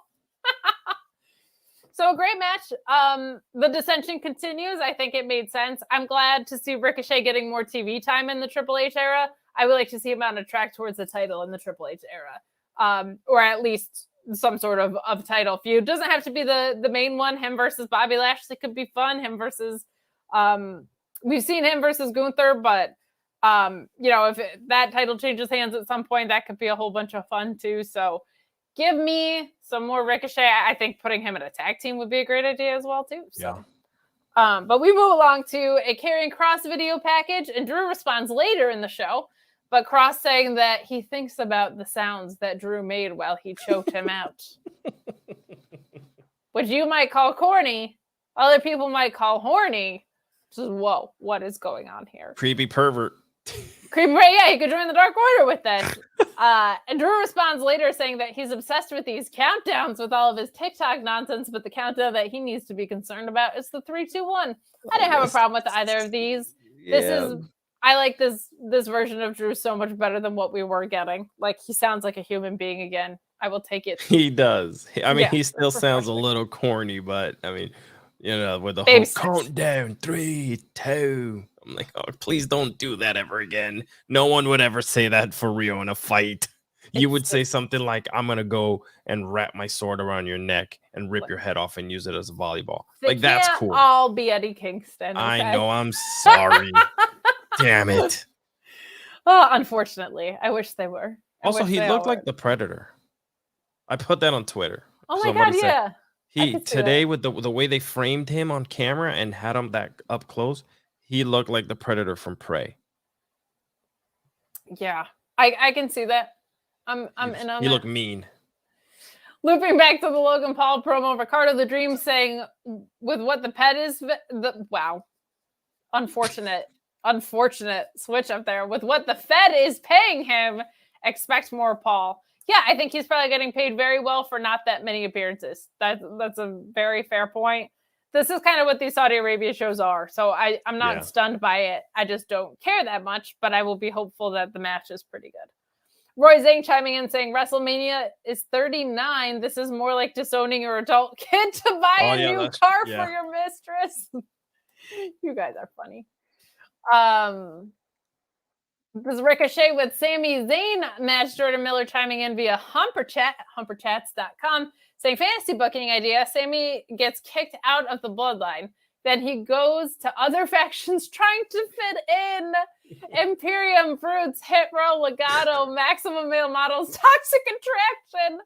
So a great match. The dissension continues. I think it made sense. I'm glad to see Ricochet getting more TV time in the Triple H era. I would like to see him on a track towards the title in the Triple H era, or at least some sort of title feud. Doesn't have to be the main one. Him versus Bobby Lashley could be fun. Him versus, we've seen him versus Gunther, but if that title changes hands at some point, that could be a whole bunch of fun too. So give me some more Ricochet. I think putting him in a tag team would be a great idea as well too. So. Yeah. But we move along to a Karrion Kross video package, and Drew responds later in the show. But Kross saying that he thinks about the sounds that Drew made while he choked him out. Which you might call corny. Other people might call horny. Just, whoa, what is going on here? Creepy pervert. Yeah, you could join the Dark Order with that. And Drew responds later saying that he's obsessed with these countdowns with all of his TikTok nonsense, but the countdown that he needs to be concerned about is the 3, 2, 1. I didn't have a problem with either of these. Yeah. I like this version of Drew so much better than what we were getting. Like, he sounds like a human being again. I will take it. He does. I mean, he still sounds a little corny, but I mean, with the whole countdown, 3, 2. I'm like, oh, please don't do that ever again. No one would ever say that for Rio in a fight. You would say something like, I'm going to go and wrap my sword around your neck and rip your head off and use it as a volleyball. Like, that's cool. I'll be Eddie Kingston. Okay? I know. I'm sorry. Damn it. Oh, unfortunately. I wish they were. Also, he looked like the Predator. I put that on Twitter. Oh my God, yeah. He today with the way they framed him on camera and had him that up close, he looked like the Predator from Prey. Yeah, I can see that. I'm in on You that. look mean. Looping back to the Logan Paul promo, Ricardo the Dream saying, with what the pet is, wow, unfortunate switch up there. With what the Fed is paying him, expect more Paul. Yeah, I think he's probably getting paid very well for not that many appearances. That's a very fair point. This is kind of what these Saudi Arabia shows are. So I'm not stunned by it. I just don't care that much, but I will be hopeful that the match is pretty good. Roy Zhang chiming in saying WrestleMania is 39. This is more like disowning your adult kid to buy a new car for your mistress. You guys are funny. This is Ricochet with Sami Zayn match. Jordan Miller chiming in via Humperchat, humperchats.com, saying fantasy booking idea. Sami gets kicked out of the bloodline. Then he goes to other factions trying to fit in. Imperium, Brutes, Hit Row, Legato, Maximum Male Models, Toxic Attraction.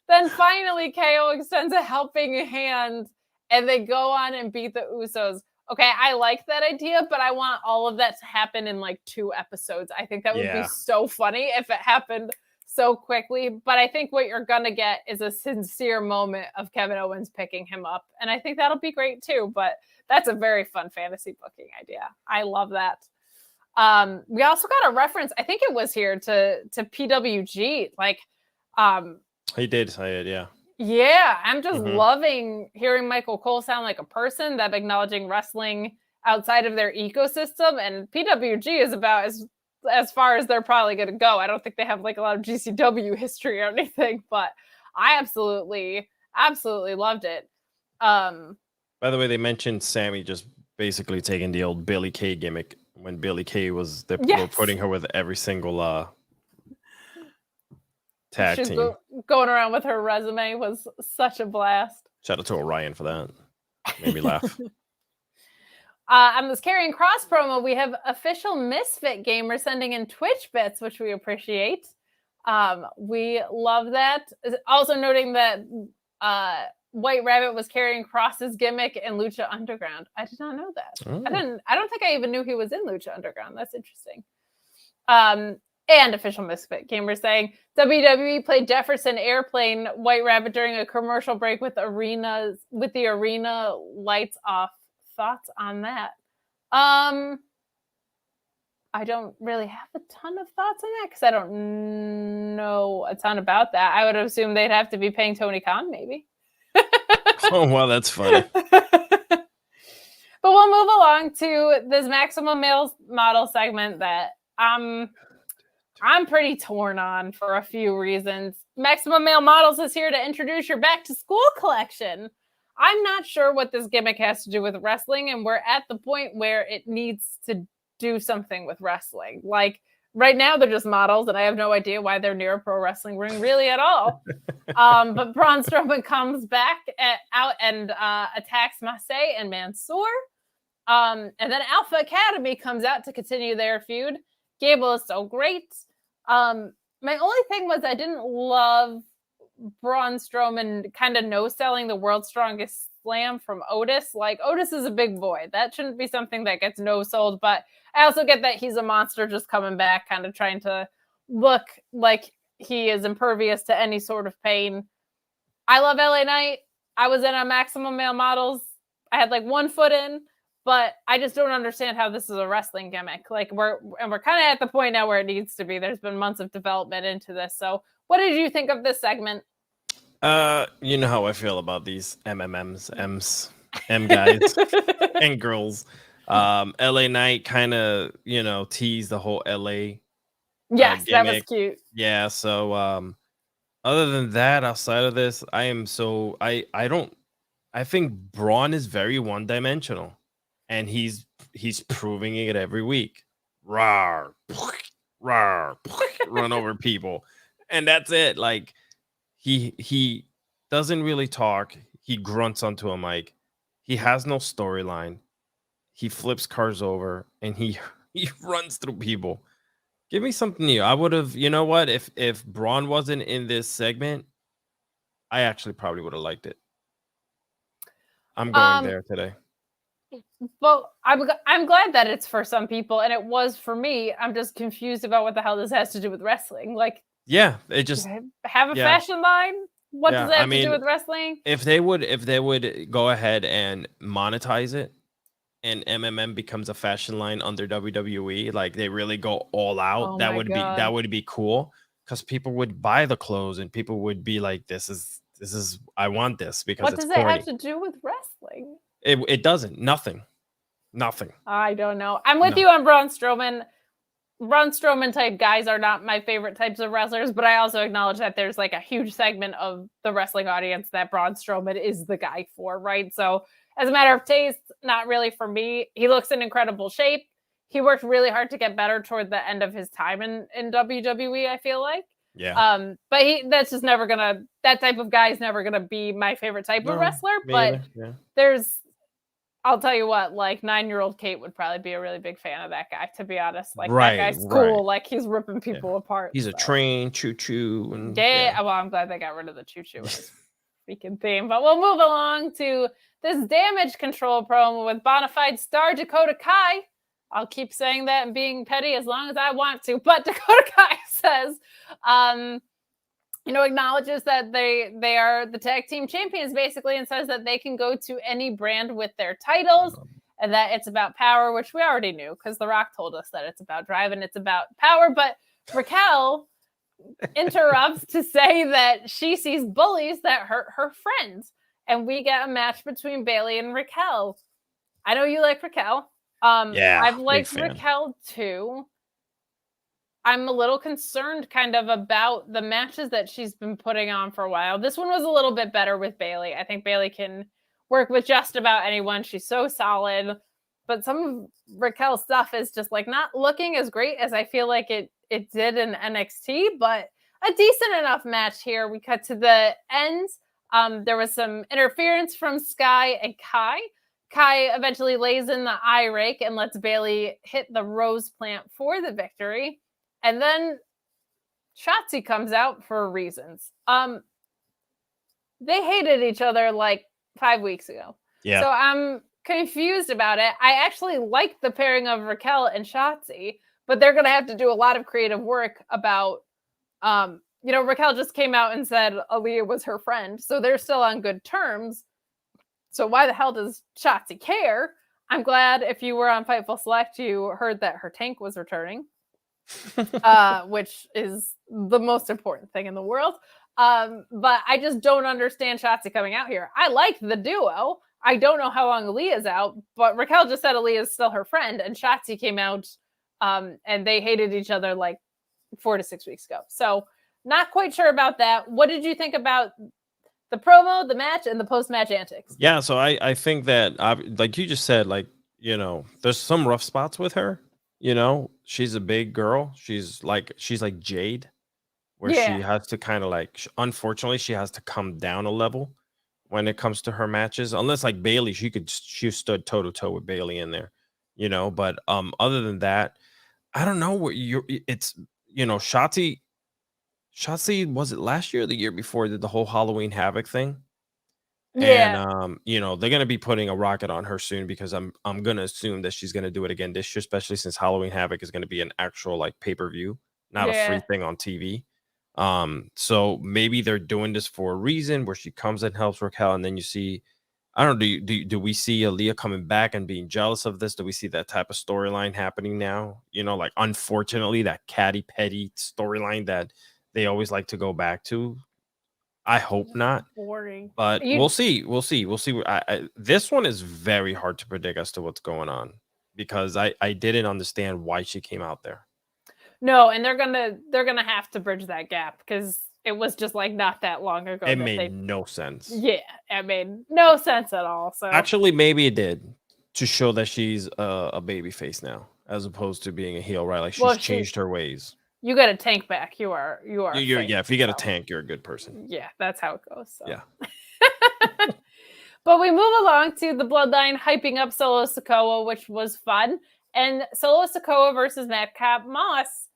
Then finally KO extends a helping hand and they go on and beat the Usos. Okay, I like that idea, but I want all of that to happen in like 2 episodes. I think that would be so funny if it happened so quickly. But I think what you're going to get is a sincere moment of Kevin Owens picking him up. And I think that'll be great too. But that's a very fun fantasy booking idea. I love that. We also got a reference, I think it was here, to PWG. Like, he did say it, yeah. Yeah, I'm just loving hearing Michael Cole sound like a person, that acknowledging wrestling outside of their ecosystem. And PWG is about as far as they're probably going to go. I don't think they have like a lot of GCW history or anything, but I absolutely loved it. By the way, they mentioned Sammy just basically taking the old Billy Kay gimmick when Billy Kay was, they were putting her with every single tag team. Going around with her resume was such a blast. Shout out to Orion for that. Made me laugh. On this Karrion Kross promo, we have official Misfit Gamer sending in Twitch bits, which we appreciate. We love that. Also noting that White Rabbit was Karrion Kross's gimmick in Lucha Underground. I did not know that. Oh. I don't think I even knew he was in Lucha Underground. That's interesting. And official Misfit Gamer saying WWE played Jefferson Airplane White Rabbit during a commercial break with the arena lights off. Thoughts on that? I don't really have a ton of thoughts on that because I don't know a ton about that. I would assume they'd have to be paying Tony Khan, maybe. Oh, wow, that's funny. But we'll move along to this Maximum Male Model segment that I'm pretty torn on for a few reasons. Maximum Male Models is here to introduce your back to school collection. I'm not sure what this gimmick has to do with wrestling, and we're at the point where it needs to do something with wrestling. Like right now, they're just models, and I have no idea why they're near a pro wrestling ring really at all. But Braun Strowman comes back out and attacks Masay and Mansoor. And then Alpha Academy comes out to continue their feud. Gable is so great. My only thing was I didn't love Braun Strowman kind of no-selling the World's Strongest Slam from Otis. Like, Otis is a big boy. That shouldn't be something that gets no-sold, but I also get that he's a monster just coming back, kind of trying to look like he is impervious to any sort of pain. I love LA Knight. I was in on Maximum Male Models. I had like 1 foot in, but I just don't understand how this is a wrestling gimmick. Like we're kind of at the point now where it needs to be. There's been months of development into this. So what did you think of this segment? You know how I feel about these MMMs, M guys and girls. LA Knight kind of, teased the whole LA. Yes, gimmick. That was cute. Yeah. So, other than that, outside of this, I think Braun is very one-dimensional, and he's proving it every week. Rawr, rawr, run over people. And that's it. Like he doesn't really talk. He grunts onto a mic. He has no storyline. He flips cars over and he runs through people. Give me something new. I would have, you know what? If Braun wasn't in this segment, I actually probably would have liked it. I'm going there today. Well, I'm glad that it's for some people, and it was for me. I'm just confused about what the hell this has to do with wrestling. Like, yeah, it just have a fashion line. What does that have to do with wrestling? If they would go ahead and monetize it, and MMM becomes a fashion line under WWE, like they really go all out, that would be cool, because people would buy the clothes and people would be like, this is I want this, because what it's does corny. it have to do with wrestling? It doesn't. Nothing. I don't know. I'm with you on Braun Strowman. Braun Strowman type guys are not my favorite types of wrestlers, but I also acknowledge that there's like a huge segment of the wrestling audience that Braun Strowman is the guy for, right? So as a matter of taste, not really for me. He looks in incredible shape. He worked really hard to get better toward the end of his time in WWE, I feel like. Yeah. But that's just never gonna, that type of guy is never gonna be my favorite type of wrestler. But I'll tell you what, like 9-year-old Kate would probably be a really big fan of that guy, to be honest. Like that guy's cool. Like he's ripping people apart. He's a train, choo-choo. And, well, I'm glad they got rid of the choo-choo as freaking theme. But we'll move along to this damage control promo with bonafide star Dakota Kai. I'll keep saying that and being petty as long as I want to. But Dakota Kai says, acknowledges that they are the tag team champions, basically, and says that they can go to any brand with their titles and that it's about power, which we already knew because The Rock told us that it's about drive and it's about power. But Raquel interrupts to say that she sees bullies that hurt her friends. And we get a match between Bayley and Raquel. I know you like Raquel. I've liked Raquel too. I'm a little concerned kind of about the matches that she's been putting on for a while. This one was a little bit better with Bayley. I think Bayley can work with just about anyone. She's so solid. But some of Raquel's stuff is just like not looking as great as I feel like it did in NXT, but a decent enough match here. We cut to the end. There was some interference from Sky and Kai. Kai eventually lays in the eye rake and lets Bayley hit the rose plant for the victory. And then Shotzi comes out for reasons. They hated each other like 5 weeks ago. Yeah. So I'm confused about it. I actually like the pairing of Raquel and Shotzi, but they're going to have to do a lot of creative work about, Raquel just came out and said Aaliyah was her friend. So they're still on good terms. So why the hell does Shotzi care? I'm glad if you were on Fightful Select, you heard that her tank was returning. Which is the most important thing in the world. But I just don't understand Shotzi coming out here. I like the duo. I don't know how long Aaliyah's out, but Raquel just said Aaliyah's still her friend, and Shotzi came out and they hated each other like 4 to 6 weeks ago. So not quite sure about that. What did you think about the promo, the match, and the post-match antics? Yeah, so I think that, like you just said, there's some rough spots with her. She's a big girl. She's like Jade, where she has to kind of unfortunately, she has to come down a level when it comes to her matches. Unless like Bayley, she stood toe to toe with Bayley in there, But other than that, I don't know what Shotzi, was it last year or the year before, did the whole Halloween Havoc thing? Yeah. And they're gonna be putting a rocket on her soon, because I'm gonna assume that she's gonna do it again this year, especially since Halloween Havoc is gonna be an actual pay-per-view, not a free thing on TV. So maybe they're doing this for a reason, where she comes and helps Raquel, and then you see, I don't know, do we see Aaliyah coming back and being jealous of this? Do we see that type of storyline happening now? Unfortunately, that catty petty storyline that they always like to go back to. I hope not. Boring. But we'll see. We'll see. This one is very hard to predict as to what's going on, because I didn't understand why she came out there. No, and they're gonna have to bridge that gap, because it was just like not that long ago. It made no sense. Yeah, it made no sense at all. So actually, maybe it did, to show that she's a baby face now, as opposed to being a heel, right? Like she's changed her ways. you get a tank back, you are yeah, if you get a so. tank, you're a good person. Yeah, that's how it goes. So. Yeah. But we move along to the Bloodline hyping up Solo Sikoa, which was fun. And Solo Sikoa versus Madcap Moss.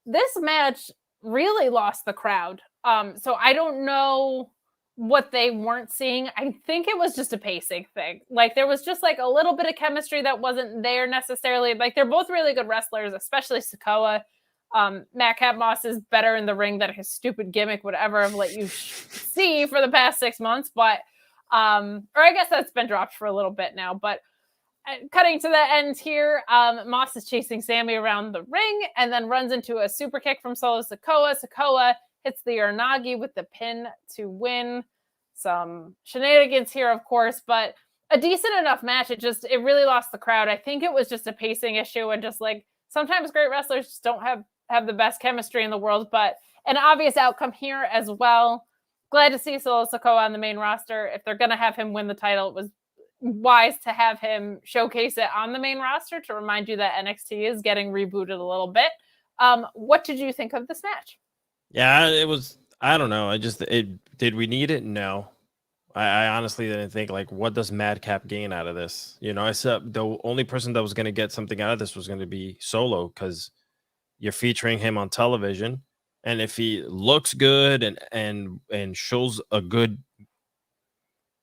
This match really lost the crowd. So I don't know what they weren't seeing. I think it was just a pacing thing. Like there was just like a little bit of chemistry that wasn't there necessarily. Like they're both really good wrestlers, especially Sikoa. Madcap Moss is better in the ring than his stupid gimmick would ever have let you see for the past 6 months. But or I guess that's been dropped for a little bit now. But cutting to the end here, Moss is chasing Sammy around the ring and then runs into a super kick from Solo Sikoa. Sikoa hits the Uranagi with the pin to win. Some shenanigans here, of course, but a decent enough match. It really lost the crowd. I think it was just a pacing issue and just like sometimes great wrestlers just don't have the best chemistry in the world, but an obvious outcome here as well. Glad to see Solo Sikoa on the main roster. If they're going to have him win the title, it was wise to have him showcase it on the main roster to remind you that NXT is getting rebooted a little bit. What did you think of this match? Yeah, it was, I don't know. Did we need it? No. I honestly didn't think, like, what does Madcap gain out of this? You know, I said the only person that was going to get something out of this was going to be Solo because you're featuring him on television. And if he looks good and shows a good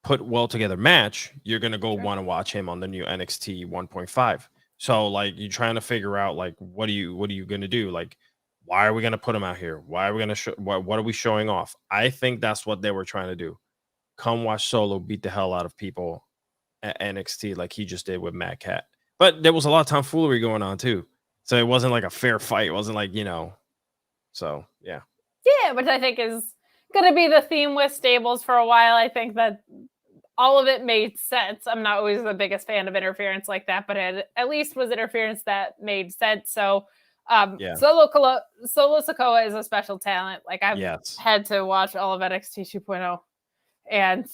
put well together match, you're going to go want to watch him on the new NXT 1.5. So like you're trying to figure out like what are you going to do? Like why are we going to put him out here? Why are we going to what are we showing off? I think that's what they were trying to do. Come watch Solo beat the hell out of people at NXT like he just did with Madcap. But there was a lot of tomfoolery going on too. So it wasn't like a fair fight. It wasn't like, you know. So, yeah. Yeah, which I think is going to be the theme with stables for a while. I think that all of it made sense. I'm not always the biggest fan of interference like that, but it at least was interference that made sense. So, Solo Sikoa is a special talent. Like I've had to watch all of NXT 2.0 and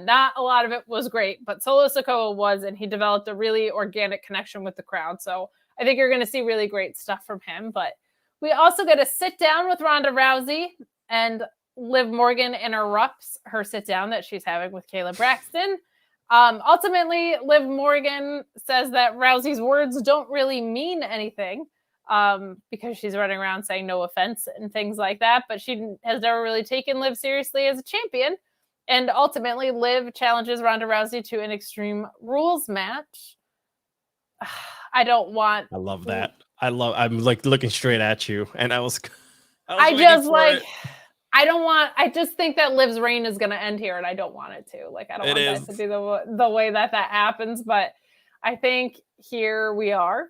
not a lot of it was great, but Solo Sikoa was, and he developed a really organic connection with the crowd. So I think you're going to see really great stuff from him, but we also get to sit down with Ronda Rousey, and Liv Morgan interrupts her sit down that she's having with Kayla Braxton. Ultimately, Liv Morgan says that Rousey's words don't really mean anything because she's running around saying no offense and things like that, but she has never really taken Liv seriously as a champion. And ultimately, Liv challenges Ronda Rousey to an Extreme Rules match. I love that. I'm like looking straight at you, and I just think that Liv's reign is going to end here, and I don't want it to. Like, I don't want that to be the way that happens, but I think here we are.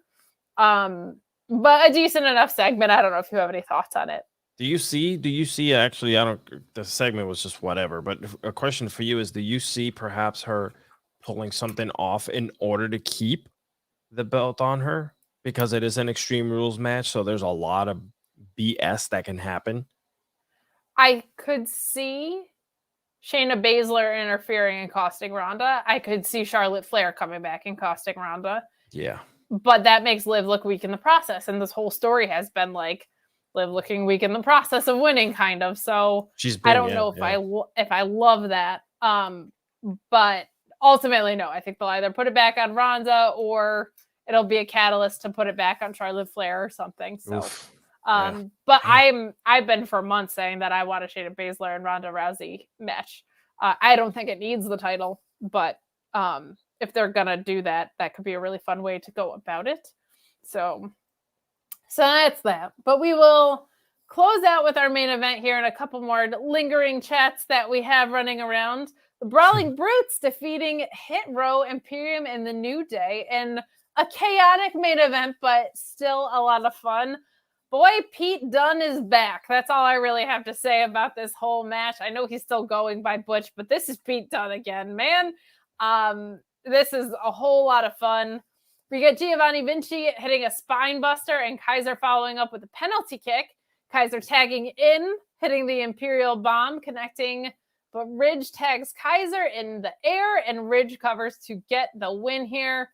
But a decent enough segment. I don't know if you have any thoughts on it. Do you see actually, the segment was just whatever, but a question for you is, do you see perhaps her pulling something off in order to keep the belt on her? Because it is an Extreme Rules match, so there's a lot of BS that can happen. I could see Shayna Baszler interfering and costing Ronda. I could see Charlotte Flair coming back and costing Ronda. Yeah. But that makes Liv look weak in the process, and this whole story has been like Liv looking weak in the process of winning, kind of. So I don't know if I love that. But ultimately, no. I think they'll either put it back on Ronda or it'll be a catalyst to put it back on Charlotte Flair or something. So, but I've been for months saying that I want a Shayna Baszler and Ronda Rousey match. I don't think it needs the title, but if they're gonna do that, that could be a really fun way to go about it. So that's that. But we will close out with our main event here and a couple more lingering chats that we have running around. The Brawling Brutes defeating Hit Row, Imperium, and the New Day in a chaotic main event, but still a lot of fun. Boy, Pete Dunne is back. That's all I really have to say about this whole match. I know he's still going by Butch, but this is Pete Dunne again, man. This is a whole lot of fun. We get Giovanni Vinci hitting a spine buster and Kaiser following up with a penalty kick. Kaiser tagging in, hitting the Imperial Bomb, connecting, but Ridge tags Kaiser in the air and Ridge covers to get the win here.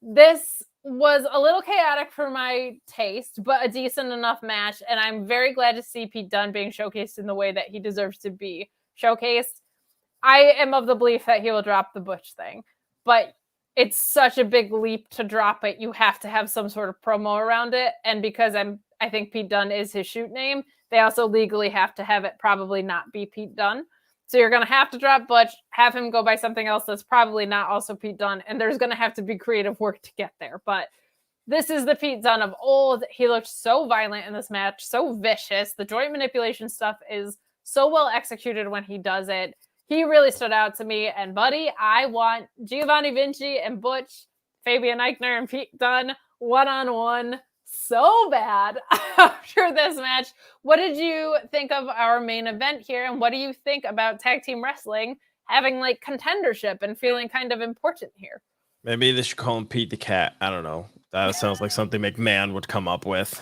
This was a little chaotic for my taste, but a decent enough match. And I'm very glad to see Pete Dunne being showcased in the way that he deserves to be showcased. I am of the belief that he will drop the Butch thing, but it's such a big leap to drop it. You have to have some sort of promo around it. And because I think Pete Dunne is his shoot name, they also legally have to have it probably not be Pete Dunne. So you're going to have to drop Butch, have him go by something else that's probably not also Pete Dunne, and there's going to have to be creative work to get there. But this is the Pete Dunne of old. He looked so violent in this match, so vicious. The joint manipulation stuff is so well executed when he does it. He really stood out to me. And, buddy, I want Giovanni Vinci and Butch, Fabian Eichner and Pete Dunne one-on-one so bad after this match. What did you think of our main event here? And what do you think about tag team wrestling having like contendership and feeling kind of important here? Maybe they should call him Pete the Cat. I don't know. That sounds like something McMahon would come up with.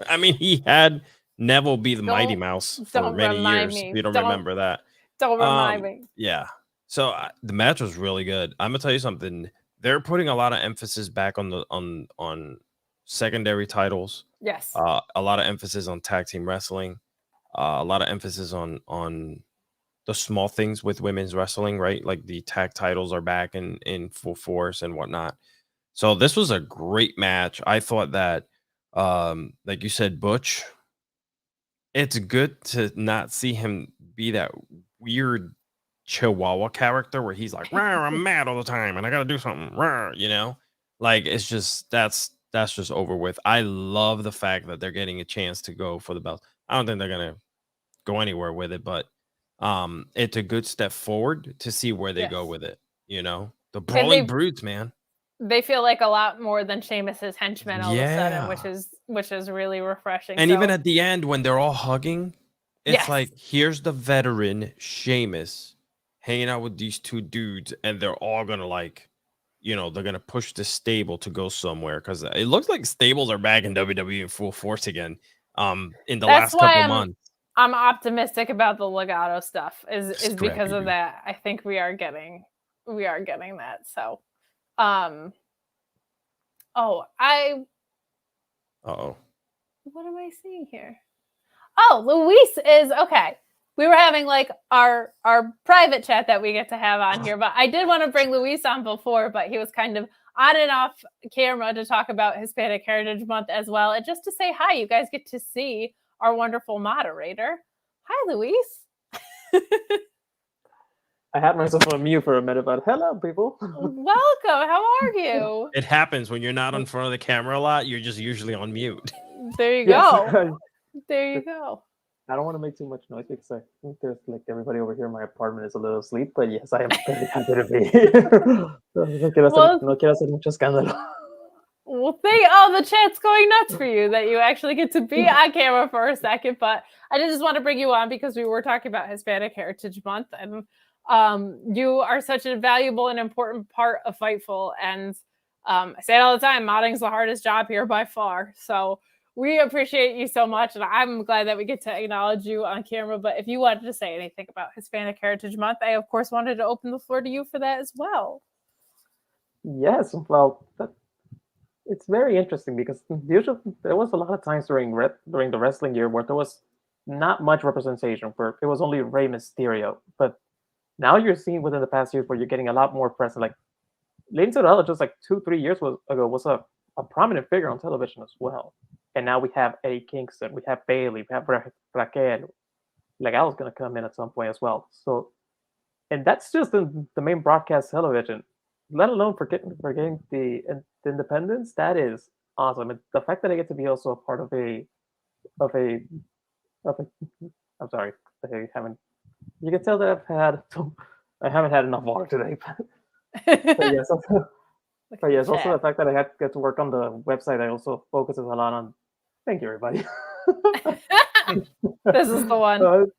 I mean, he had Neville be the Mighty Mouse for many years. If you don't remember that. Don't remind me. Yeah. So the match was really good. I'm gonna tell you something. They're putting a lot of emphasis back on secondary titles. Yes. A lot of emphasis on tag team wrestling. A lot of emphasis on the small things with women's wrestling, right? Like the tag titles are back in full force and whatnot. So this was a great match. I thought that, like you said, Butch, it's good to not see him be that weird Chihuahua character where he's like, I'm mad all the time and I got to do something, you know? Like, it's just, that's just over with. I love the fact that they're getting a chance to go for the belt. I don't think they're going to go anywhere with it, but it's a good step forward to see where they go with it, you know? The Brawling Brutes, man. They feel like a lot more than Sheamus's henchmen all of a sudden, which is really refreshing. And even at the end when they're all hugging, it's like, here's the veteran Sheamus hanging out with these two dudes, and they're all gonna like, you know, they're gonna push the stable to go somewhere because it looks like stables are back in WWE in full force again. In the last couple months. I'm optimistic about the Legato stuff is because of that. I think we are getting that. So what am I seeing here? Oh, Luis is okay. We were having like our private chat that we get to have on here, but I did want to bring Luis on before, but he was kind of on and off camera to talk about Hispanic Heritage Month as well. And just to say hi, you guys get to see our wonderful moderator. Hi, Luis. I had myself on mute for a minute, but hello, people. Welcome. How are you? It happens when you're not in front of the camera a lot. You're just usually on mute. There you go. There you go. I don't want to make too much noise because I think there's like everybody over here in my apartment is a little asleep, but yes, I am very happy to be here. No quiero hacer mucho escándalo. Well, the chat's going nuts for you that you actually get to be on camera for a second, but I did just want to bring you on because we were talking about Hispanic Heritage Month, and you are such a valuable and important part of Fightful, and I say it all the time, modding's the hardest job here by far, so we appreciate you so much, and I'm glad that we get to acknowledge you on camera. But if you wanted to say anything about Hispanic Heritage Month, I, of course, wanted to open the floor to you for that as well. Yes, well, it's very interesting because usually there was a lot of times during the wrestling year where there was not much representation, where it was only Rey Mysterio. But now you're seeing within the past years where you're getting a lot more present. Like, Lady Sorella just like 2-3 years ago was a prominent figure on television as well. And now we have Eddie Kingston, we have Bayley, we have Raquel. Legal's going to come in at some point as well. So, and that's just the main broadcast television. Let alone forgetting the independence. That is awesome. And the fact that I get to be also a part of a. I'm sorry, you can tell that I haven't had enough water today. But yes. But yes, also the fact that I get to work on the website, I also focuses a lot on. Thank you, everybody. This is the one.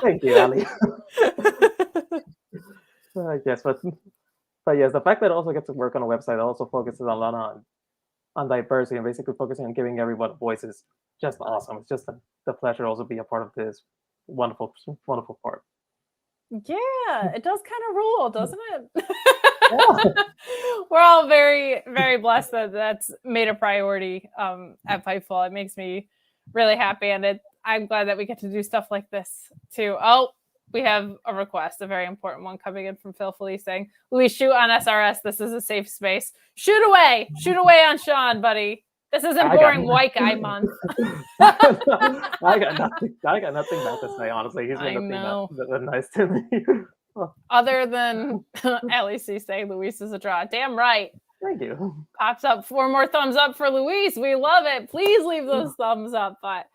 Thank you, Ali. Yes, but yes, the fact that I also get to work on a website also focuses a lot on diversity and basically focusing on giving everyone a voice is just awesome. It's just the pleasure to also be a part of this wonderful part. Yeah, it does kind of rule, doesn't it? we're all very, very blessed that that's made a priority at Fightful. It makes me really happy, and I'm glad that we get to do stuff like this too. Oh, we have a request, a very important one coming in from Phil Felice saying, "Luis, shoot on SRS. This is a safe space. Shoot away on Sean, buddy. This isn't boring white guy month." I got nothing bad to say. Honestly, he's been been nice to me. Other than LEC saying Luis is a draw. Damn right. Thank you. Pops up 4 more thumbs up for Luis. We love it. Please leave those thumbs up. But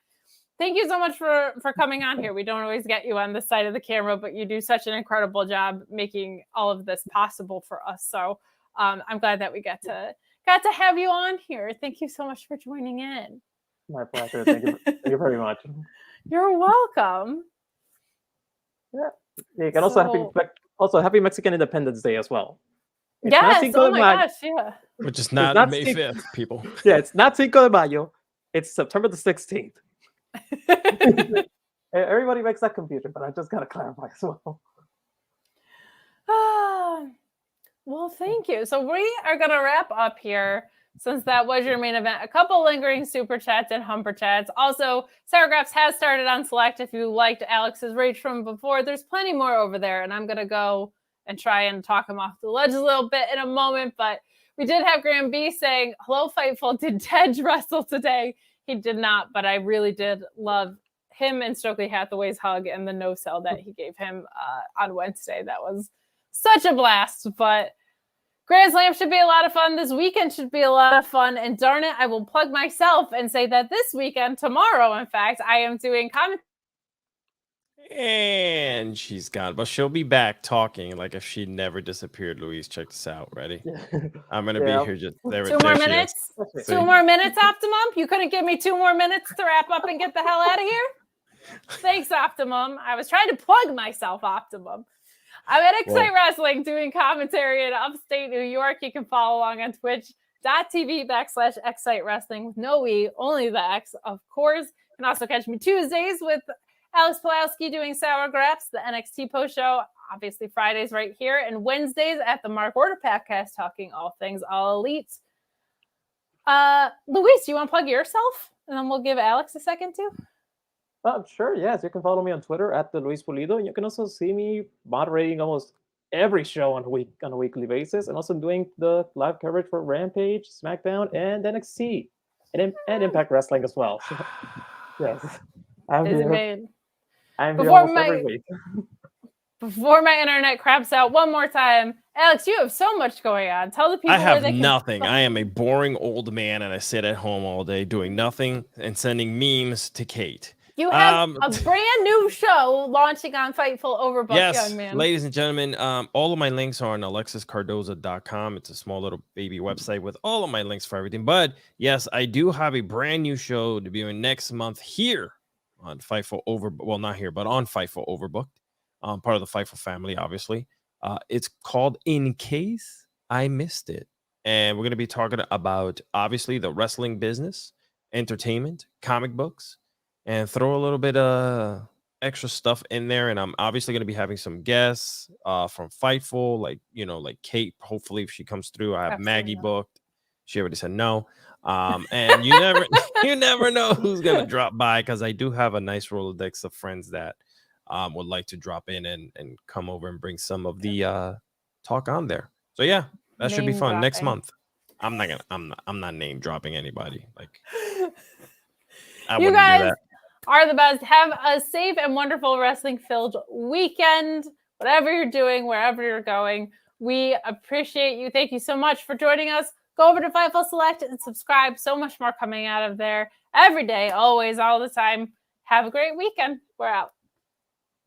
thank you so much for coming on here. We don't always get you on this side of the camera, but you do such an incredible job making all of this possible for us. So I'm glad that we got to have you on here. Thank you so much for joining in. My pleasure. Thank you very much. You're welcome. Yeah. You can also happy Mexican Independence Day as well. It's yes, oh my gosh, yeah. Which is not May 5th, people. Yeah, it's not Cinco de Mayo. It's September the 16th. Everybody makes that confusion, but I just got to clarify as well. Well, thank you. So we are going to wrap up here since that was your main event. A couple lingering super chats and humper chats. Also, Sarah has started on Select. If you liked Alex's rage from before, there's plenty more over there. And I'm going to go and try and talk him off the ledge a little bit in a moment. But we did have Graham B saying, "Hello, Fightful. Did Tej wrestle today?" He did not, but I really did love him and Stokely Hathaway's hug and the no-sell that he gave him on Wednesday. That was such a blast. But Grand Slam should be a lot of fun. This weekend should be a lot of fun. And darn it, I will plug myself and say that this weekend, tomorrow, in fact, I am doing commentary. And she's gone, but she'll be back talking like if she never disappeared. Louise, check this out. Ready? I'm going to be here just there. 2 more minutes? 2 more minutes, Optimum? You couldn't give me 2 more minutes to wrap up and get the hell out of here? Thanks, Optimum. I was trying to plug myself, Optimum. I'm at Excite Wrestling doing commentary in upstate New York. You can follow along on twitch.tv/Excite Wrestling with no E, only the X, of course. You can also catch me Tuesdays with Alex Pulowski doing Sour Graps, the NXT post show. Obviously, Fridays right here, and Wednesdays at the Mark Order Podcast, talking all things All Elite. Luis, you want to plug yourself? And then we'll give Alex a second too. Sure, yes. You can follow me on Twitter at the Luis Pulido. And you can also see me moderating almost every show on a weekly basis, and also doing the live coverage for Rampage, Smackdown, and NXT, and Impact Wrestling as well. So, yes. I'm here almost every week. Before my internet craps out one more time, Alex, you have so much going on. Tell the people I have nothing. I am a boring old man, and I sit at home all day doing nothing and sending memes to Kate. You have a brand new show launching on Fightful Overbooked, yes, young man. Ladies and gentlemen, all of my links are on alexiscardoza.com. It's a small little baby website with all of my links for everything. But yes, I do have a brand new show debuting next month here on Fightful Overbooked. Well, not here, but on Fightful Overbooked. Part of the Fightful family, obviously. It's called In Case I Missed It. And we're going to be talking about, obviously, the wrestling business, entertainment, comic books, and throw a little bit of extra stuff in there. And I'm obviously going to be having some guests from Fightful, like Kate. Hopefully, if she comes through, I have Absolutely Maggie booked. She already said no. And you never know who's going to drop by, because I do have a nice Rolodex of friends that would like to drop in and come over and bring some of the talk on there. So yeah, that should be fun. Dropping. Next month. I'm not name dropping anybody. Like, you guys are the best. Have a safe and wonderful wrestling filled weekend, whatever you're doing, wherever you're going. We appreciate you. Thank you so much for joining us. Go over to Fightful Select and subscribe. So much more coming out of there every day, always, all the time. Have a great weekend. We're out.